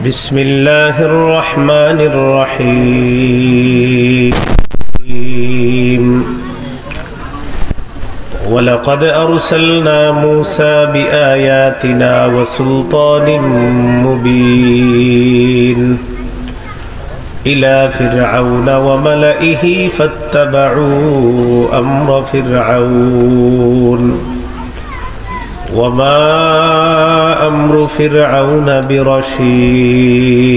بسم الله الرحمن الرحيم ولقد أرسلنا موسى بآياتنا وسلطان مبين إلى فرعون وملئه فاتبعوا أمر فرعون وما أمر فرعون برشيد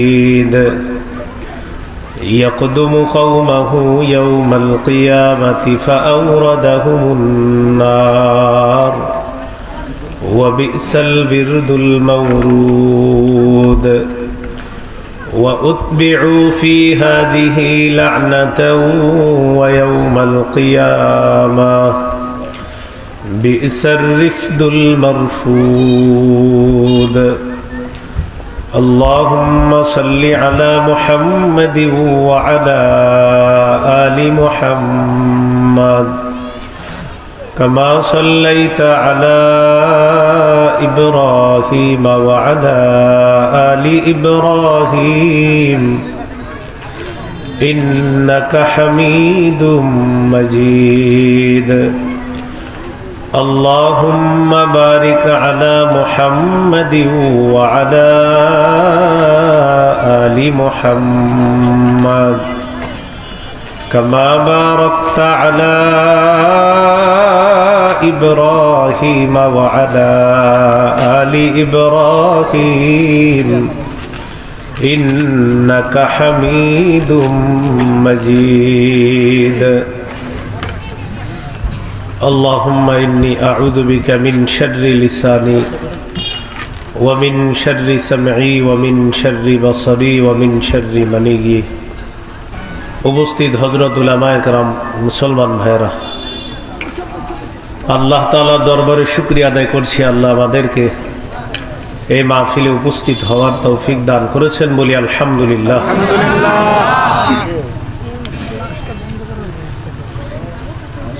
يقدم قومه يوم القيامة فأوردهم النار وبئس البرد المورود وأتبعوا في هذه لعنة ويوم القيامة بئس الرفد المرفود اللهم صل على محمد وعلى آل محمد كما صليت على إبراهيم وعلى آل إبراهيم إنك حميد مجيد اللهم بارك على محمد وعلى آل محمد كما باركت على إبراهيم وعلى آل إبراهيم إنك حميد مجيد اللهم إني أعوذ بك من شر لساني ومن شر سمعي ومن شر بصري ومن شر مني উপস্থিত হযরত উলামায়ে কেরাম মুসলমান ভাইরা আল্লাহ তাআলার দরবারে শুকরিয়া আদায় করছি আল্লাহ আমাদেরকে এই মাহফিলে উপস্থিত হওয়ার তৌফিক দান করেছেন বলি আলহামদুলিল্লাহ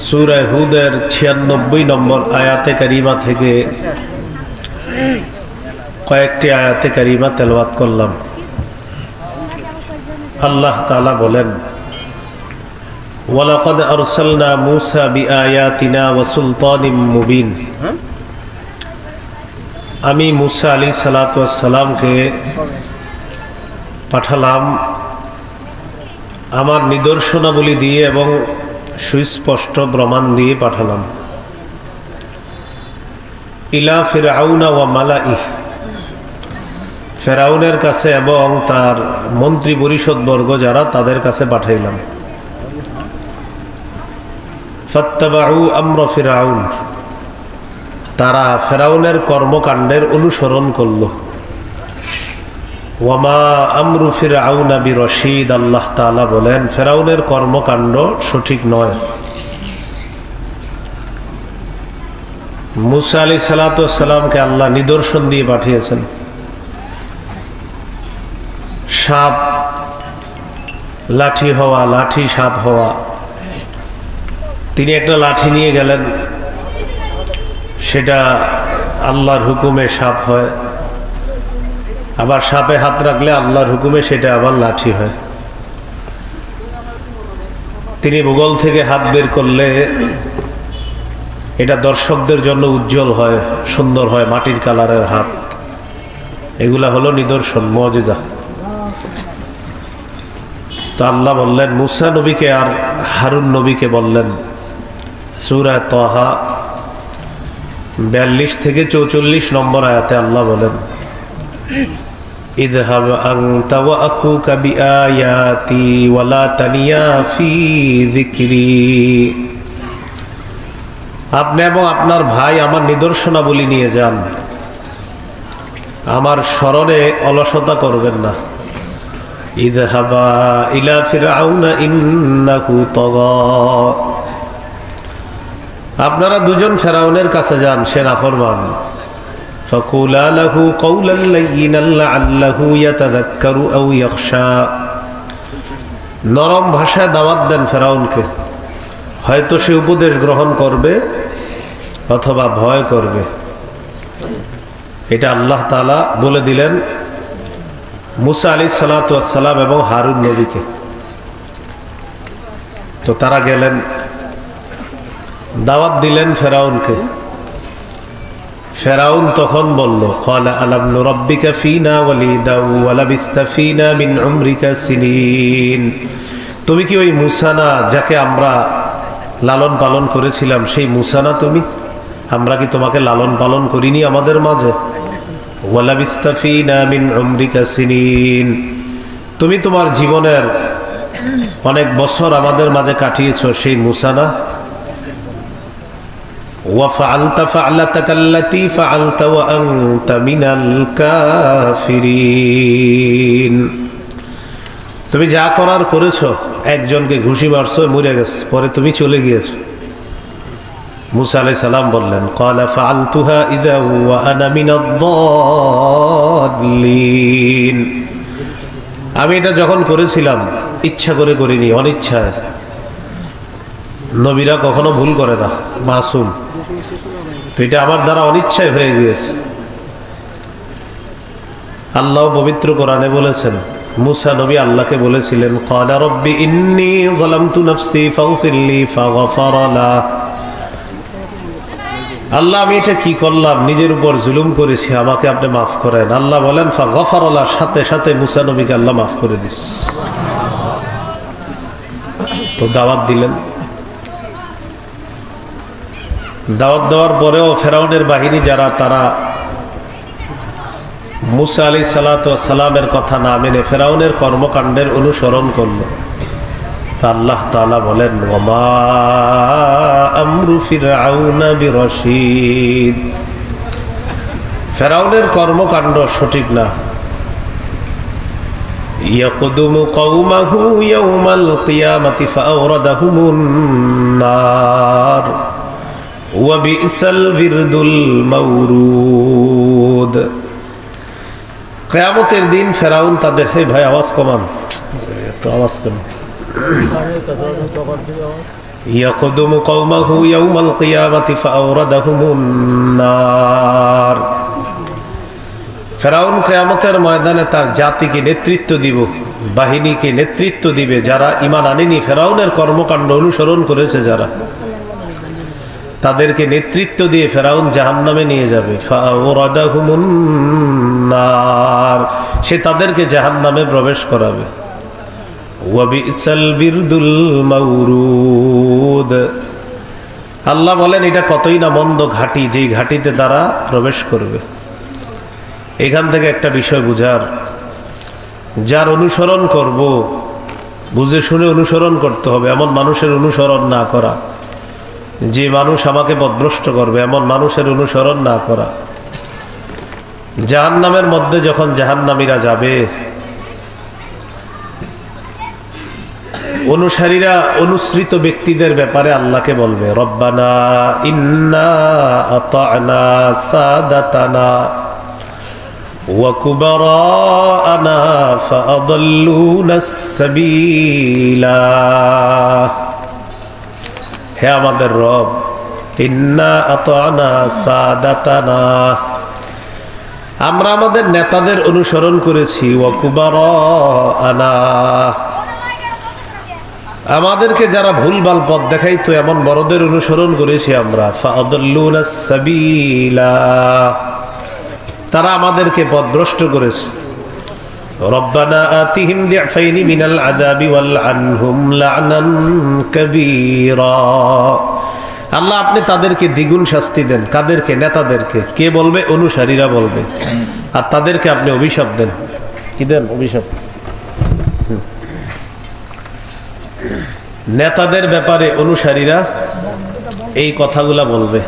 সূরা হুদের ৯৬ নম্বর আয়াতে কারিমা থেকে কয়েকটি আয়াতে কারিমা তেলাওয়াত করলাম আল্লাহ তাআলা বলেন ওয়ালাকাদ আরসালনা মূসা বিআয়াতিনা ওয়া সুলতানিম মুবিন আমি মূসা আলাইহিস সালাতু ওয়াস সালামকে পাঠালাম আমার নিদর্শনাবলী দিয়ে এবং সুস্পষ্ট প্রমাণ দিয়ে পাঠালাম ইলা ফিরআউনা ওয়া মালাইহি ফেরাউনের কাছে এবং তার মন্ত্রী পরিষদ বর্গ যারা তাদের কাছে পাঠাইলাম ফাত্তাবাউ আমর ফিরআউন তারা ফেরাউনের কর্মকাণ্ডের অনুসরণ করল ওয়ামা আমরু ফিরআউনা বিরশীদ আল্লাহ তাআলা বলেন ফেরাউনের কর্মকাণ্ড সঠিক নয় মূসা আলাইহিস সালাতু ওয়াস সালামকে আল্লাহ নিদর্শন দিয়ে পাঠিয়েছেন সাপ লাঠি হওয়া লাঠি সাপ হওয়া তিনি একটা লাঠি নিয়ে গেলেন সেটা আল্লাহর হুকুমে সাপ হয় আবার সাপে হাত রাখলে আল্লাহর হুকুমে সেটা আবার লাঠি হয় তিনি ভূগোল থেকে হাত বের করলে এটা দর্শকদের জন্য উজ্জ্বল হয় সুন্দর হয় মাটির কালারের হাত এগুলা হলো নিদর্শন মুজিজা তো আল্লাহ বললেন মূসা নবীকে আর হারুন নবীকে বললেন সূরা তাহা ৪২ থেকে ৪৪ নম্বর আয়াতে আল্লাহ বলেন ইযহাব আনতা ওয়া আখুকা বিআয়াতি ওয়া লা তানিয়া ফি যিকরি আপনি এবং আপনার ভাই আমার নিদর্শনাবলী নিয়ে যান আমার স্মরণে অলসতা করবেন না ইযহাবা ইলা ফিরআউনা ইন্নাহু তাগা আপনারা দুজন ফেরাউনের কাছে যান সে নাফরমান ফাকুলা লাহু কওলান লায়্যিনান লাআল্লাহু ইয়াতাযাক্কারু আও ইয়াখশা নরম ভাষায় দাওয়াত দেন ফেরাউনকে হয়তো সে উপদেশ গ্রহণ করবে অথবা ভয় করবে। এটা আল্লাহ তাআলা বলে দিলেন মুসা আলাইহিস সালাতু ওয়াস সালাম এবং হারুন নবীকে। তো তারা গেলেন, দাওয়াত দিলেন ফেরাউনকে। ফেরাউন তখন বলল, ক্বালা আলাম নুরাব্বিকা ফীনা ওয়ালিদা ওয়া লাবিসতা ফীনা মিন উমরিকা সিনিন। তুমি কি ওই মুসা না যাকে আমরা লালন পালন করেছিলাম, সেই মুসা না তুমি? আমরা কি তোমাকে লালন পালন করিনি আমাদের মাঝে? ওয়া লাবিসতা ফীনা মিন উমরিকা সিনিন, তুমি তোমার জীবনের অনেক বছর আমাদের মাঝে কাটিয়েছো, সেই মুসা না? وَفَعَلْتَ فَعْلَتَكَ الَّتِي فَعَلْتَ وَأَنْتَ مِنَ الْكَافِرِينَ। তুমি যা করার করেছো, একজনকে ঘুষি মারছো, মরে গেছে, পরে তুমি চলে গিয়েছো। মুসা আলাইহিস সালাম বললেন, قَالَ فَعَلْتُهَا إِذًا وَأَنَا مِنَ الضَّالِّينَ। আমি এটা যখন করেছিলাম ইচ্ছা করে করিনি, অনিচ্ছায়। নবীরা কখনো ভুল করে না, মাসুম। তো এটা আমার দ্বারা অনিচ্ছায় হয়ে গিয়েছে। আল্লাহ পবিত্র কোরআনে বলেছেন, মুসা নবী আল্লাহকে বলেছিলেন, ক্বালা রব্বি ইন্নী যালামতু নাফসি ফাগফিরলি ফাগফারা লাহ। আল্লাহ, আমি এটা কি করলাম, নিজের উপর জুলুম করেছি, আমাকে আপনি মাফ করেন। আল্লাহ বলেন ফাগফারা লাহ, সাথে সাথে মুসা নবীকে আল্লাহ মাফ করে দিস। তো দাওয়াত দিলেন। দাওয়াত দেওয়ার পরেও ফেরাউনের বাহিনী যারা, তারা মুসা আলাইহিস সালাতু ওয়াস সালামের কথা না মেনে ফেরাউনের কর্মকাণ্ডের অনুসরণ করল। তা আল্লাহ তাআলা বলেন, ওয়ামা আমরু ফিরআউনা বিরশীদ। ফেরাউনের কর্মকাণ্ড সঠিক না। ইয়াকদুমু কওমাহু ইয়াওমাল কিয়ামাতি ফাআওরাদাহুমুন নার ওয়া বিসাল বিরদুল মাওরুদ। কিয়ামতের দিন ফেরাউন তাদের, হে ভাই আওয়াজ কমান, এত আওয়াজ কেন? ইয়াকদুমু কওমাহু ইয়াওমাল কিয়ামাতি ফাআওরাদাহুমুন নার। ফেরাউন কিয়ামতের ময়দানে তার জাতিকে নেতৃত্ব দিব, বাহিনীকে নেতৃত্ব দিবে, যারা ঈমান আনেনি, ফেরাউনের কর্মকাণ্ড অনুসরণ করেছে যারা, তাদেরকে নেতৃত্ব দিয়ে ফেরাউন জাহান্নামে নিয়ে যাবে। ফাআওরাদাহুমুন নার, সে তাদেরকে জাহান্নামে প্রবেশ করাবে। ওয়া বিসাল বিরদুল মাওরুদ। আল্লাহ বলেন, এটা কতই না মন্দ ঘাঁটি, যেই ঘাঁটিতে তারা প্রবেশ করবে। এখান থেকে একটা বিষয় বুঝার, যার অনুসরণ করব বুঝে শুনে অনুসরণ করতে হবে, এমন মানুষের অনুসরণ না করা। যে মানুষ আমাকে পথভ্রষ্ট করবে, এমন মানুষের অনুসরণ না করা। জাহান্নামের মধ্যে যখন জাহান্নামীরা যাবে, অনুসারীরা অনুসৃত ব্যক্তিদের ব্যাপারে আল্লাহকে বলবে, রব্বানা ইন্না আতা'না সাদাতানা ওয়া কুবারানা ফাআদাল্লুনাস সাবিলা। হে আমাদের রব, ইন্না আতা'না সাদাতানা, আমরা আমাদের নেতাদের অনুসরণ করেছি, ওয়া কুবারানা, আমাদেরকে যারা ভুলভাল পথ দেখাইতো এমন বড়দের অনুসরণ করেছি আমরা। ফাআদাল্লুনাস সাবিলা, তারা আমাদেরকে পথভ্রষ্ট করেছে। রব্বানা আতিহিম দি'ফাইনি মিনাল আযাবি ওয়াল আনহুম লা'নান কাবীরা। আল্লাহ, আপনি তাদেরকে দ্বিগুণ শাস্তি দেন। কাদেরকে? নেতাদেরকে। কে বলবে? অনুসারীরা বলবে। আর তাদেরকে আপনি অভিশাপ দেন। কি দেন? অভিশাপ। নেতাদের ব্যাপারে অনুসারীরা এই কথাগুলা বলবে।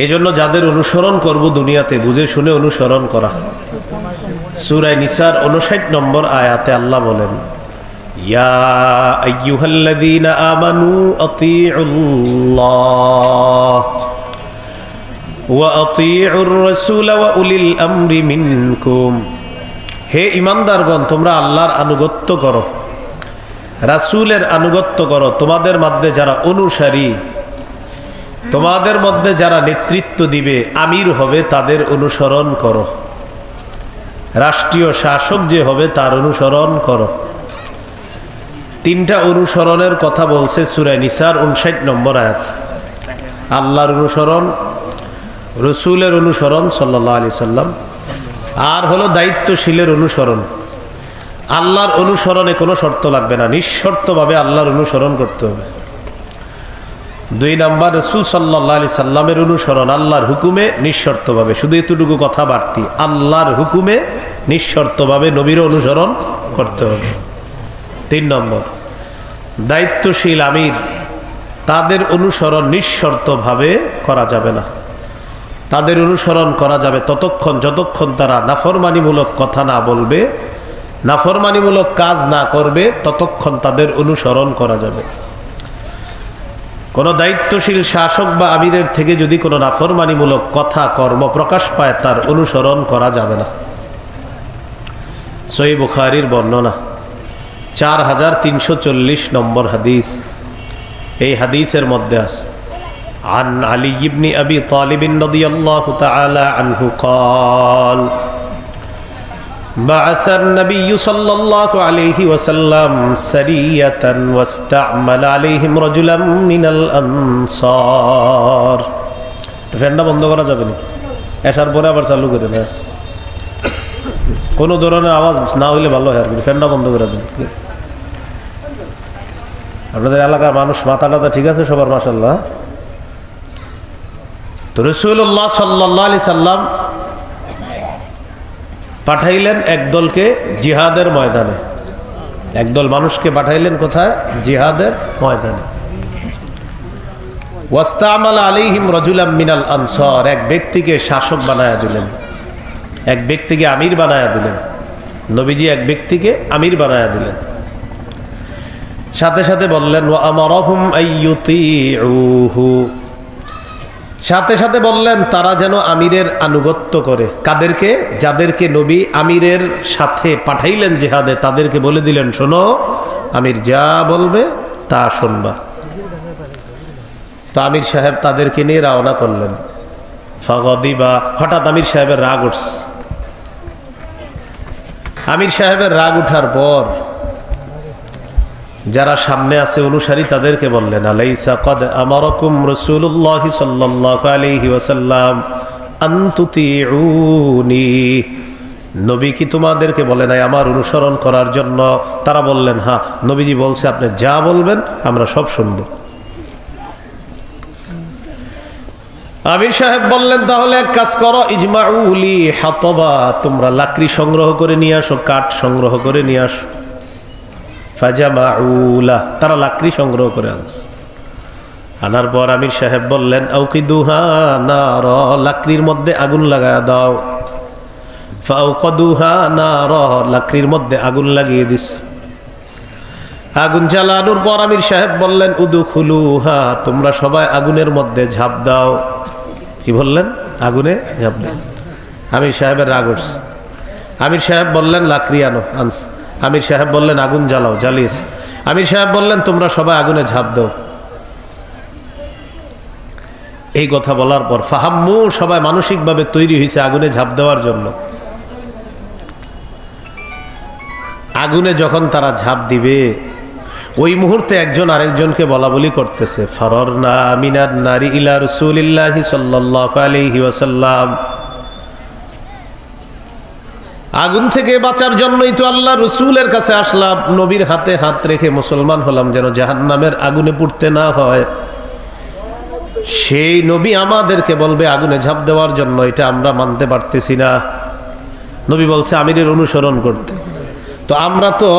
এই জন্য যাদের অনুসরণ করব দুনিয়াতে বুঝে শুনে অনুসরণ করা। সূরা নিসার 59 নম্বর আয়াতে আল্লাহ বলেন, ইয়া আইয়ুহাল্লাযীনা আমানু আতিউল্লাহ ওয়া আতিউর রাসূল ওয়া উলিল আমরি মিনকুম। হে ঈমানদারগণ, তোমরা আল্লাহর আনুগত্য করো, রাসূলের আনুগত্য করো। তোমাদের মধ্যে যারা অনুসারী, তোমাদের মধ্যে যারা নেতৃত্ব দিবে, আমির হবে, তাদের অনুসরণ করো। রাষ্ট্রীয় শাসক যে হবে তার অনুসরণ করো। তিনটা অনুসরণের কথা বলছে সূরা নিসার 59 নম্বর আয়াত। আল্লাহর অনুসরণ, রসুলের অনুসরণ সাল্লাল্লাহু আলাইহি সাল্লাম, আর হলো দায়িত্বশীলের অনুসরণ। আল্লাহর অনুসরণে কোনো শর্ত লাগবে না, নিঃশর্তভাবে আল্লাহর অনুসরণ করতে হবে। 2 নাম্বার রসুল সাল্লাল্লাহু আলাইহি সাল্লামের অনুসরণ আল্লাহর হুকুমে নিঃশর্তভাবে, শুধু এতটুকু কথা বাড়তি, আল্লাহর হুকুমে নিঃশর্তভাবে নবীর অনুসরণ করতে হবে। 3 নম্বর দায়িত্বশীল আমির, তাদের অনুসরণ নিঃশর্তভাবে করা যাবে না। তাদের অনুসরণ করা যাবে ততক্ষণ যতক্ষণ তারা নাফরমানিমূলক কথা না বলবে, নাফরমানিমূলক কাজ না করবে, ততক্ষণ তাদের অনুসরণ করা যাবে। কোনো দায়িত্বশীল শাসক বা আমিরের থেকে যদি কোনো নাফরমানিমূলক কথা কর্ম প্রকাশ পায়, তার অনুসরণ করা যাবে না। সহিহ বুখারীর বর্ণনা 4340 নম্বর হাদিস। এই হাদিসের মধ্যে আছে عن علي بن أبي طالب رضي الله تعالى عنه قال بعث النبي صلى الله عليه وسلم سرية واستعمل عليهم رجلا من الأنصار। ফ্যানটা বন্ধ করা যাবে না, এসার পরে আবার চালু করে না, কোনো ধরনের আওয়াজ না হইলে ভালো হয় আর কি। ফ্যানটা বন্ধ করে দেন। আপনাদের এলাকার মানুষ মাথা টাথা ঠিক আছে সবার? মাশাআল্লাহ। তো রাসূলুল্লাহ সাল্লাল্লাহু আলাইহি সাল্লাম পাঠাইলেন একদলকে জিহাদের ময়দানে, একদল মানুষকে পাঠাইলেন কোথায়? জিহাদের ময়দানে। ওয়াস্তামালা আলাইহিম রাজুলাম মিনাল আনসার, এক ব্যক্তিকে শাসক বানায়া দিলেন, এক ব্যক্তিকে আমির বানায়া দিলেন। নবীজি এক ব্যক্তিকে আমির বানায়া দিলেন। সাথে সাথে বললেন ওয়া আমারাহুম আইয়ুতিউহু, সাথে সাথে বললেন তারা যেন আমিরের আনুগত্য করে। কাদেরকে? যাদেরকে নবী আমিরের সাথে পাঠাইলেন জিহাদে, তাদেরকে বলে দিলেন শোনো, আমির যা বলবে তা শুনবা। তো আমির সাহেব তাদেরকে নিয়ে রওনা করলেন। ফাগদিবা, হঠাৎ আমির সাহেবের রাগ উঠছে। আমির সাহেবের রাগ উঠার পর যারা সামনে আছে অনুসারী তাদেরকে বললেন আলাইসা কদ আমারাকুম রাসূলুল্লাহ সাল্লাল্লাহু আলাইহি ওয়াসাল্লাম আন তুতিউনি, নবী কি তোমাদেরকে বলে নাই আমার অনুসরণ করার জন্য? তারা বললেন হ্যাঁ, নবীজি বলছে আপনি যা বলবেন আমরা সব শুনব। আমির সাহেব বললেন তাহলে এক কাজ করো, ইজমাউলি হাতবা, তোমরা লাকড়ি সংগ্রহ করে নিয়ে আসো, কাঠ সংগ্রহ করে নিয়ে আসো। ফাজামাউলা, তারা লাকড়ি সংগ্রহ করে আনছে। আনার পর আমির সাহেব বললেন আউকিদুহা নার, লাকড়ির মধ্যে আগুন লাগায়া দাও। ফাউকদুহা নার, লাকড়ির মধ্যে আগুন লাগিয়ে দিস। আগুন জ্বালানোর পর আমির সাহেব বললেন উদুখুলুহা, তোমরা সবাই আগুনের মধ্যে ঝাঁপ দাও। কি বললেন? আগুনে ঝাঁপ দাও। আমির সাহেবের রাগ উঠছে। আমির সাহেব বললেন লাকড়ি আনো, আনছে। আমির সাহেব বললেন আগুন জ্বালাও, জ্বালিয়েছে। আমির সাহেব বললেন তোমরা সবাই আগুনে ঝাঁপ দাও। এই কথা বলার পর ফাহাম্মু, সবাই মানসিকভাবে তৈরি হয়েছে আগুনে ঝাঁপ দেওয়ার জন্য। আগুনে যখন তারা ঝাঁপ দিবে, ওই মুহূর্তে একজন আরেকজনকে বলা বলি করতেছে ফারারনা মিনান নারি ইলা রাসূলিল্লাহি সাল্লাল্লাহু আলাইহি ওয়াসাল্লাম, আগুন থেকে বাঁচার জন্যই তো আল্লাহ রসুলের কাছে আসলাম, নবীর হাতে হাত রেখে মুসলমান হলাম যেন জাহান্নামের আগুনে পুড়তে না হয়। সেই নবী আমাদেরকে বলবে আগুনে ঝাঁপ দেওয়ার জন্য, এটা আমরা মানতে পারতেছি না। নবী বলছে আমিরের অনুসরণ করতে। তো আমরা তো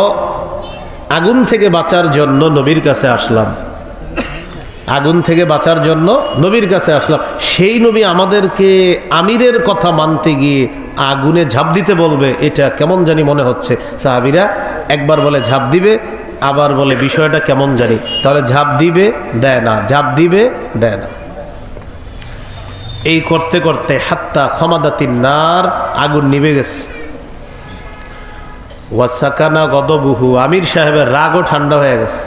আগুন থেকে বাঁচার জন্য নবীর কাছে আসলাম, আগুন থেকে বাঁচার জন্য নবীর কাছে আসলাম। সেই নবী আমাদেরকে আমিরের কথা মানতে গিয়ে আগুনে ঝাঁপ দিতে বলবে, এটা কেমন জানি মনে হচ্ছে। সাহাবীরা একবার বলে ঝাঁপ দিবে, আবার বলে বিষয়টা কেমন জানি। তাহলে ঝাঁপ দিবে, দেয় না, ঝাঁপ দিবে, দেয় না। এই করতে করতে হাত্তা খামাদাতিন নার, আগুন নিভে গেছে। ওয়াসাকানা গদবুহু, আমির সাহেবের রাগও ঠান্ডা হয়ে গেছে।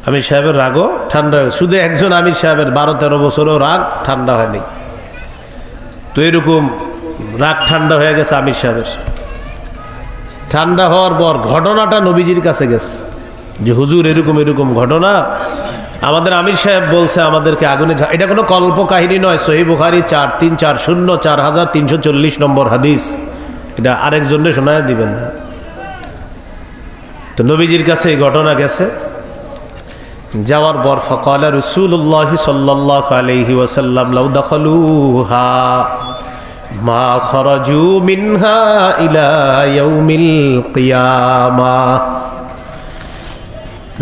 আমির সাহেবের রাগও ঠান্ডা হয়ে গেছে। শুধু একজন আমির সাহেবের 12-13 বছরও রাগ ঠান্ডা হয়নি। তো এরকম রাগ ঠান্ডা হয়ে গেছে আমির সাহেবের। ঠান্ডা হওয়ার পর ঘটনাটা নবীজির কাছে গেছে যে হুজুর এরকম এরকম ঘটনা, আমাদের আমির সাহেব বলছে আমাদেরকে আগুনে। এটা কোনো কল্প কাহিনী নয়, সহিহ বুখারী 4340 নম্বর হাদিস। এটা আরেকজনে শোনায় দিবেন। তো নবীজির কাছে এই ঘটনা গেছে। যাওয়ার পর ফাকালা রাসূলুল্লাহ সাল্লাল্লাহু আলাইহি ওয়াসাল্লাম লাউ দাখালুহা মা খারাজু মিনহা ইলা ইয়াউমিল কিয়ামাহ।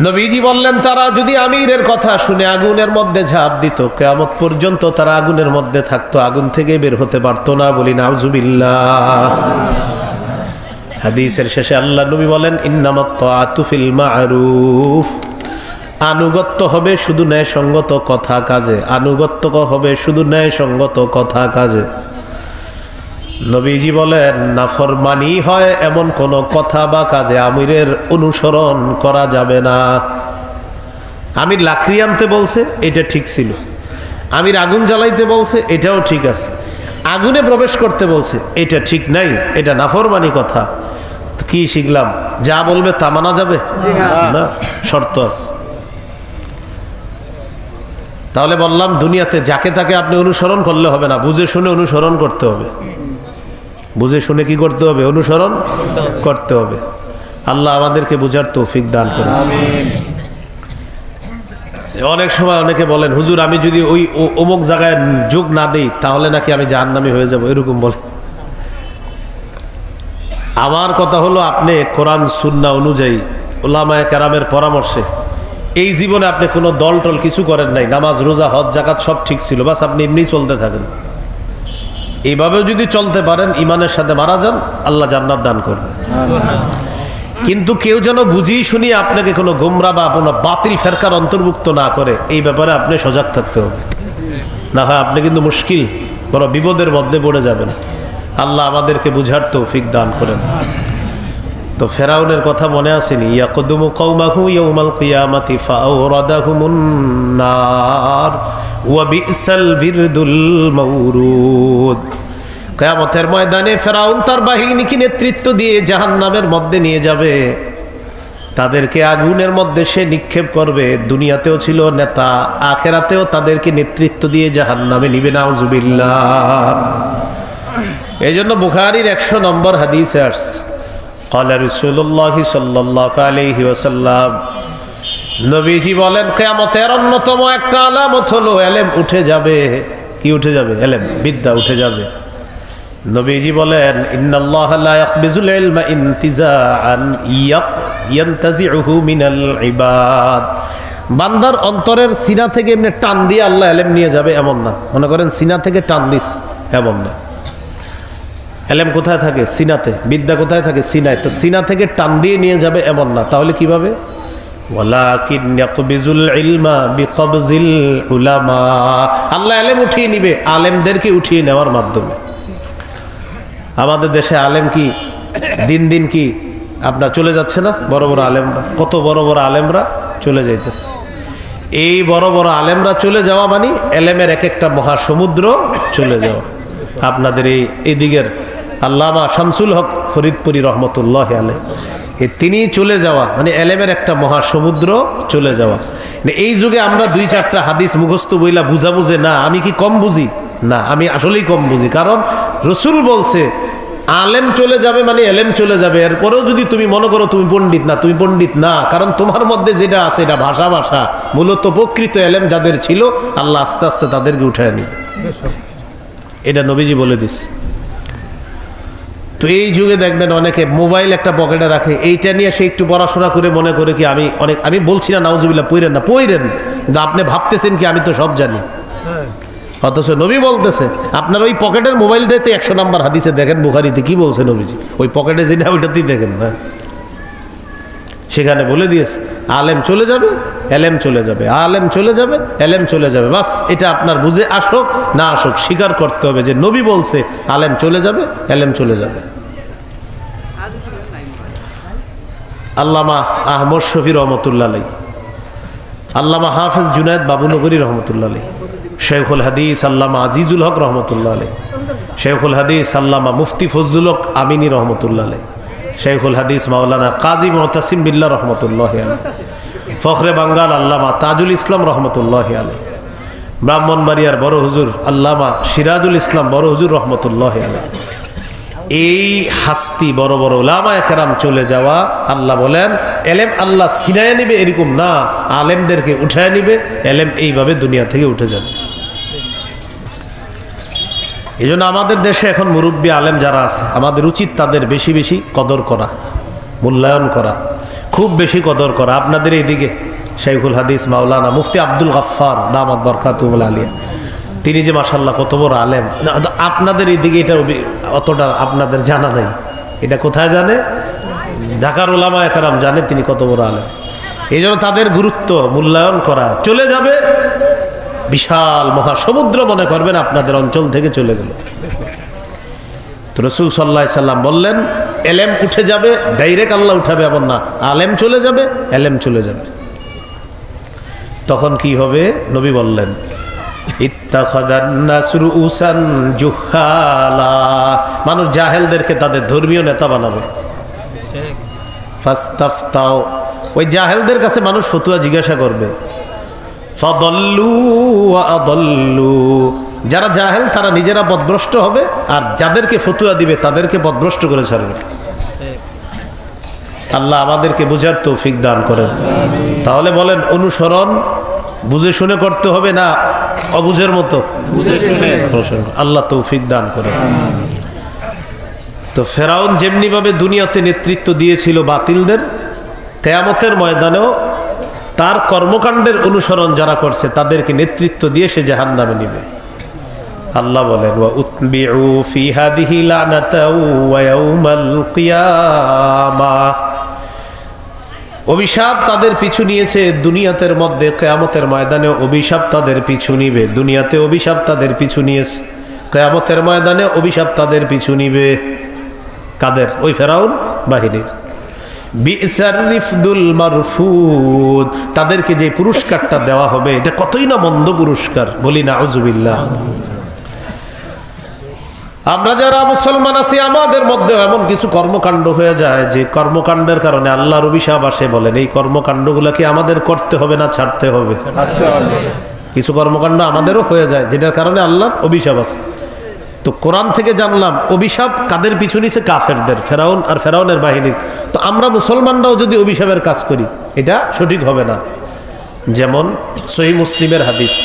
নবীজি বললেন তারা যদি আমিরের কথা শুনে আগুনের মধ্যে ঝাঁপ দিত, কিয়ামত পর্যন্ত তারা আগুনের মধ্যে থাকতো, আগুন থেকে বের হতে পারতো না। বলি নাউজুবিল্লাহ। হাদিসের শেষে আল্লাহ নবী বলেন ইন্নামাত তাআতু ফিল মা'রুফ, আনুগত্য হবে শুধু ন্যায়সঙ্গত কথা কাজে, আনুগত্য হবে শুধু ন্যায়সঙ্গত কথা কাজে। নবীজি বলেন নাফরমানি হয় এমন কোন কথা বা কাজে আমিরের অনুসরণ করা যাবে না। আমির লাকড়ি আনতে বলছে, এটা ঠিক ছিল। আমির আগুন জ্বালাইতে বলছে, এটাও ঠিক আছে। আগুনে প্রবেশ করতে বলছে, এটা ঠিক নাই, এটা নাফরমানি কথা। কি শিখলাম? যা বলবে তা মানা যাবে না, শর্ত আছে। তাহলে বললাম দুনিয়াতে যাকে তাকে আপনি অনুসরণ করলে হবে না, বুঝে শুনে অনুসরণ করতে হবে। বুঝে শুনে কি করতে হবে? অনুসরণ করতে হবে। আল্লাহ আমাদেরকে বুঝার তৌফিক দান করুন। আমিন। অনেক সময় অনেকে বলেন হুজুর আমি যদি ওই অমুক জায়গায় যোগ না দেই তাহলে নাকি আমি জাহান্নামী হয়ে যাব, এরকম বলে। আমার কথা হলো আপনি কোরআন সুন্নাহ অনুযায়ী উলামায়ে কেরামের পরামর্শে এই জীবনে আপনি কোনো দল টল কিছু করেন নাই, নামাজ রোজা হজ জাকাত সব ঠিক ছিল, বাস আপনি এমনি চলতে থাকেন। এইভাবেও যদি চলতে পারেন, ইমানের সাথে মারা যান, আল্লাহ জান্নাত দান করবেন। কিন্তু কেউ যেন বুঝিয়ে শুনিয়ে আপনাকে কোনো গোমরা বা কোনো বাতিল ফেরকার অন্তর্ভুক্ত না করে, এই ব্যাপারে আপনি সজাগ থাকতে হবে। না হয় আপনি কিন্তু মুশকিল বড় বিপদের মধ্যে পড়ে যাবেন। আল্লাহ আমাদেরকে বুঝার তৌফিক দান করেন। তো ফেরাউনের কথা মনে আসেনি? ইয়াকদুমু কওমাহু ইয়াউমাল কিয়ামাতি ফাআওরাদাহুমুন নার ওয়া বিসাল বিরদুল মাওরুদ। কিয়ামতের ময়দানে ফেরাউন তার বাহিনীকে নেতৃত্ব দিয়ে জাহান্নামের মধ্যে নিয়ে যাবে, তাদেরকে আগুনের মধ্যে সে নিক্ষেপ করবে। দুনিয়াতেও ছিল নেতা, আখিরাতেও তাদেরকে নেতৃত্ব দিয়ে জাহান্নামে নিবে। নাউজুবিল্লাহ। এই জন্য বুখারীর 100 নম্বর হাদিসে আসছে ক্বালা রাসূলুল্লাহ সাল্লাল্লাহু আলাইহি ওয়াসাল্লাম, নবীজি বলেন কিয়ামতের অন্যতম একটা আলামত হলো ইলম উঠে যাবে। কি উঠে যাবে? ইলম, বিদ্যা উঠে যাবে। নবীজি বলেন ইন্নাল্লাহা লা ইয়াকবিজুল ইলমা ইনতিজাআন ইয়ানতাজিউহু মিনাল ইবাদ। বান্দার অন্তরের সিনা থেকে এমনি টান দিয়ে আল্লাহ ইলম নিয়ে যাবে এমন না। মনে করেন সিনা থেকে টান দিস, এমন না। ইলম কোথায় থাকে? সিনাতে। বিদ্যা কোথায় থাকে? সিনায়। তো সিনা থেকে টান দিয়ে নিয়ে যাবে এমন না। তাহলে কিভাবে? ওয়ালাকিন ইয়াকবিজুল ইলমা বিকবজিল উলামা। আল্লাহ ইলম উঠিয়ে নিবে আলেমদেরকে উঠিয়ে নেওয়ার মাধ্যমে। আমাদের দেশে আলেম কি দিন দিন কি আপনার চলে যাচ্ছে না? বড় বড় আলেমরা, কত বড় বড় আলেমরা চলে যাইতেছে। এই বড় বড় আলেমরা চলে যাওয়া মানে ইলমের এক একটা মহাসমুদ্র চলে যাওয়া। আপনাদের এই দিকের আল্লামা শামসুল হক ফরিদপুরি রহমতুল্লাহ আলাইহি, তিনি চলে যাওয়া মানে ইলমের একটা মহাসমুদ্র চলে যাওয়া। এই যুগে আমরা 2-4টা হাদিস মুখস্থ বইলা বুঝা বুঝে না, আমি কি কম বুঝি? না, আমি আসলেই কম বুঝি। কারণ রসুল বলছে আলেম চলে যাবে মানে ইলম চলে যাবে। এরপরেও যদি তুমি মনে করো তুমি পণ্ডিত না, তুমি পণ্ডিত না, কারণ তোমার মধ্যে যেটা আছে এটা ভাষা ভাষা। মূলত প্রকৃত ইলম যাদের ছিল আল্লাহ আস্তে আস্তে তাদেরকে উঠায় নিবে। এটা নবীজি বলে দিস। তো এই যুগে দেখবেন অনেকে মোবাইল একটা পকেটে রাখে, এইটা নিয়ে সে একটু পড়াশোনা করে মনে করে কি আমি বলছি না নাউজুবিল্লাহ, পড়েন না, পড়েন, কিন্তু আপনি ভাবতেছেন কি আমি তো সব জানি। অথচ নবী বলতেছে আপনার ওই পকেটের মোবাইলটাতে 100 নম্বর হাদিসে দেখেন বুখারীতে কি বলছে নবীজি, ওই পকেটে যেটা ওইটাতেই দেখেন না, সেখানে বলে দিয়েছে আলেম চলে যাবে এলেম চলে যাবে, আলেম চলে যাবে এলেম চলে যাবে। বাস এটা আপনার বুঝে আসুক না আসুক স্বীকার করতে হবে যে নবী বলছে আলেম চলে যাবে এলেম চলে যাবে। আল্লামা আহমদ শফি রহমতুল্লাহ আলাইহি, আল্লামা হাফেজ জুনায়েদ বাবুনগরী রহমতুল্লাহ আলাইহি, শেখুল হাদিস আল্লামা আজিজুল হক রহমতুল্লাহ আলাইহি, শেখুল হাদিস আল্লামা মুফতি ফজলুল হক আমিনী রহমতুল্লাহ আলাইহি, শেখুল হাদিস মাওলানা কাজী মুতাসিম বিল্লাহ রহমতুল্লাহ আলাইহি, ফখরে বাঙ্গাল আল্লামা তাজুল ইসলাম রহমতুল্লাহ আলাইহি, ব্রাহ্মণবাড়িয়ার বড় হুজুর আল্লামা সিরাজুল ইসলাম বড় হুজুর রহমতুল্লাহ আলাইহি। এই হাস্তি বড় বড় উলামায়ে কেরাম চলে যাওয়া, আল্লাহ বলেন এলেম আল্লাহ ছিনায় নিবে এরকম না, আলেমদেরকে উঠায় নিবে, এলেম এইভাবে দুনিয়া থেকে উঠে যাবে। এই জন্য আমাদের দেশে এখন মুরব্বী আলেম যারা আছে, আমাদের উচিত তাদের বেশি বেশি কদর করা, মূল্যায়ন করা, খুব বেশি কদর করা। আপনাদের এইদিকে শাইখুল হাদিস মাওলানা মুফতি আব্দুল গাফফার দামাত বরকাতুহুল আলিয়া, তিনি যে মাশাআল্লাহ কত বড় আলেম, আপনাদের এইদিকে এটা অতটা আপনাদের জানা নাই। এটা কোথায় জানে? ঢাকার উলামায়ে কেরাম জানে তিনি কত বড় আলেম। এই জন্য তাদের গুরুত্ব মূল্যায়ন করা। চলে যাবে বিশাল মহাসমুদ্র মনে করবেন আপনাদের অঞ্চল থেকে চলে গেল। তো রাসূল সাল্লাল্লাহু আলাইহি সাল্লাম বললেন এলেম উঠে যাবে, ডাইরেক্ট আল্লাহ উঠাবে এমন না, আলেম চলে যাবে, এলেম চলে যাবে। তখন কি হবে? নবী বললেন ইত্তাখাযান নাস রুউসান জুহালা, মানুষ জাহেলদেরকে তাদের ধর্মীয় নেতা বানাবে। ফাস্তাফতাও, ওই জাহেলদের কাছে মানুষ ফতোয়া জিজ্ঞাসা করবে। ফাদাল্লু ওয়া আদাল্লু, যারা জাহেল তারা নিজেরা পথভ্রষ্ট হবে, আর যাদেরকে ফতোয়া দিবে তাদেরকে পথভ্রষ্ট করে ছাড়বে। আল্লাহ আমাদেরকে বুঝার তৌফিক দান করেন। তাহলে বলেন অনুসরণ বুঝে শুনে করতে হবে না অবুঝের মতো? বুঝে শুনে। আল্লাহ তৌফিক দান করেন। তো ফেরাউন যেমনি ভাবে দুনিয়াতে নেতৃত্ব দিয়েছিল বাতিলদের, কিয়ামতের ময়দানেও তার কর্মকাণ্ডের অনুসরণ যারা করছে তাদেরকে নেতৃত্ব দিয়ে সে জাহান্নামে নিবে। আল্লাহ বলেন ওয়া উতবিউ ফি হাদিহি লানাতাও ওয়া ইয়াউমাল কিয়ামাহ, অভিশাপ তাদের পিছু নিয়েছে দুনিয়াতের মধ্যে, কিয়ামতের ময়দানে অভিশাপ তাদের পিছু নিবে। দুনিয়াতে অভিশাপ তাদের পিছু নিয়েছে, কিয়ামতের ময়দানে অভিশাপ তাদের পিছু নিবে। কাদের? ওই ফেরাউন বাহিনীর। বিসার রিফদুল মারফুদ, তাদেরকে যে পুরস্কারটা দেওয়া হবে এটা কতই না মন্দ পুরস্কার, বলি নাউজুবিল্লাহ। আমরা যারা মুসলমান আছি আমাদের মধ্যে এমন কিছু কর্মকাণ্ড হয়ে যায় যে কর্মকাণ্ডের কারণে আল্লাহর অভিশাপ আসে। বলেন এই কর্মকাণ্ডগুলোকে আমাদের করতে হবে না ছাড়তে হবে? কিছু কর্মকাণ্ড আমাদেরও হয়ে যায় যেটার কারণে আল্লাহর অভিশাপ আছে। তো কোরআন থেকে জানলাম অভিশাপ কাদের পিছু নিছে? কাফেরদের, ফেরাউন আর ফেরাউনের বাহিনীর। তো আমরা মুসলমানরাও যদি অভিশাপের কাজ করি এটা সঠিক হবে না। যেমন সহিহ মুসলিমের হাদিস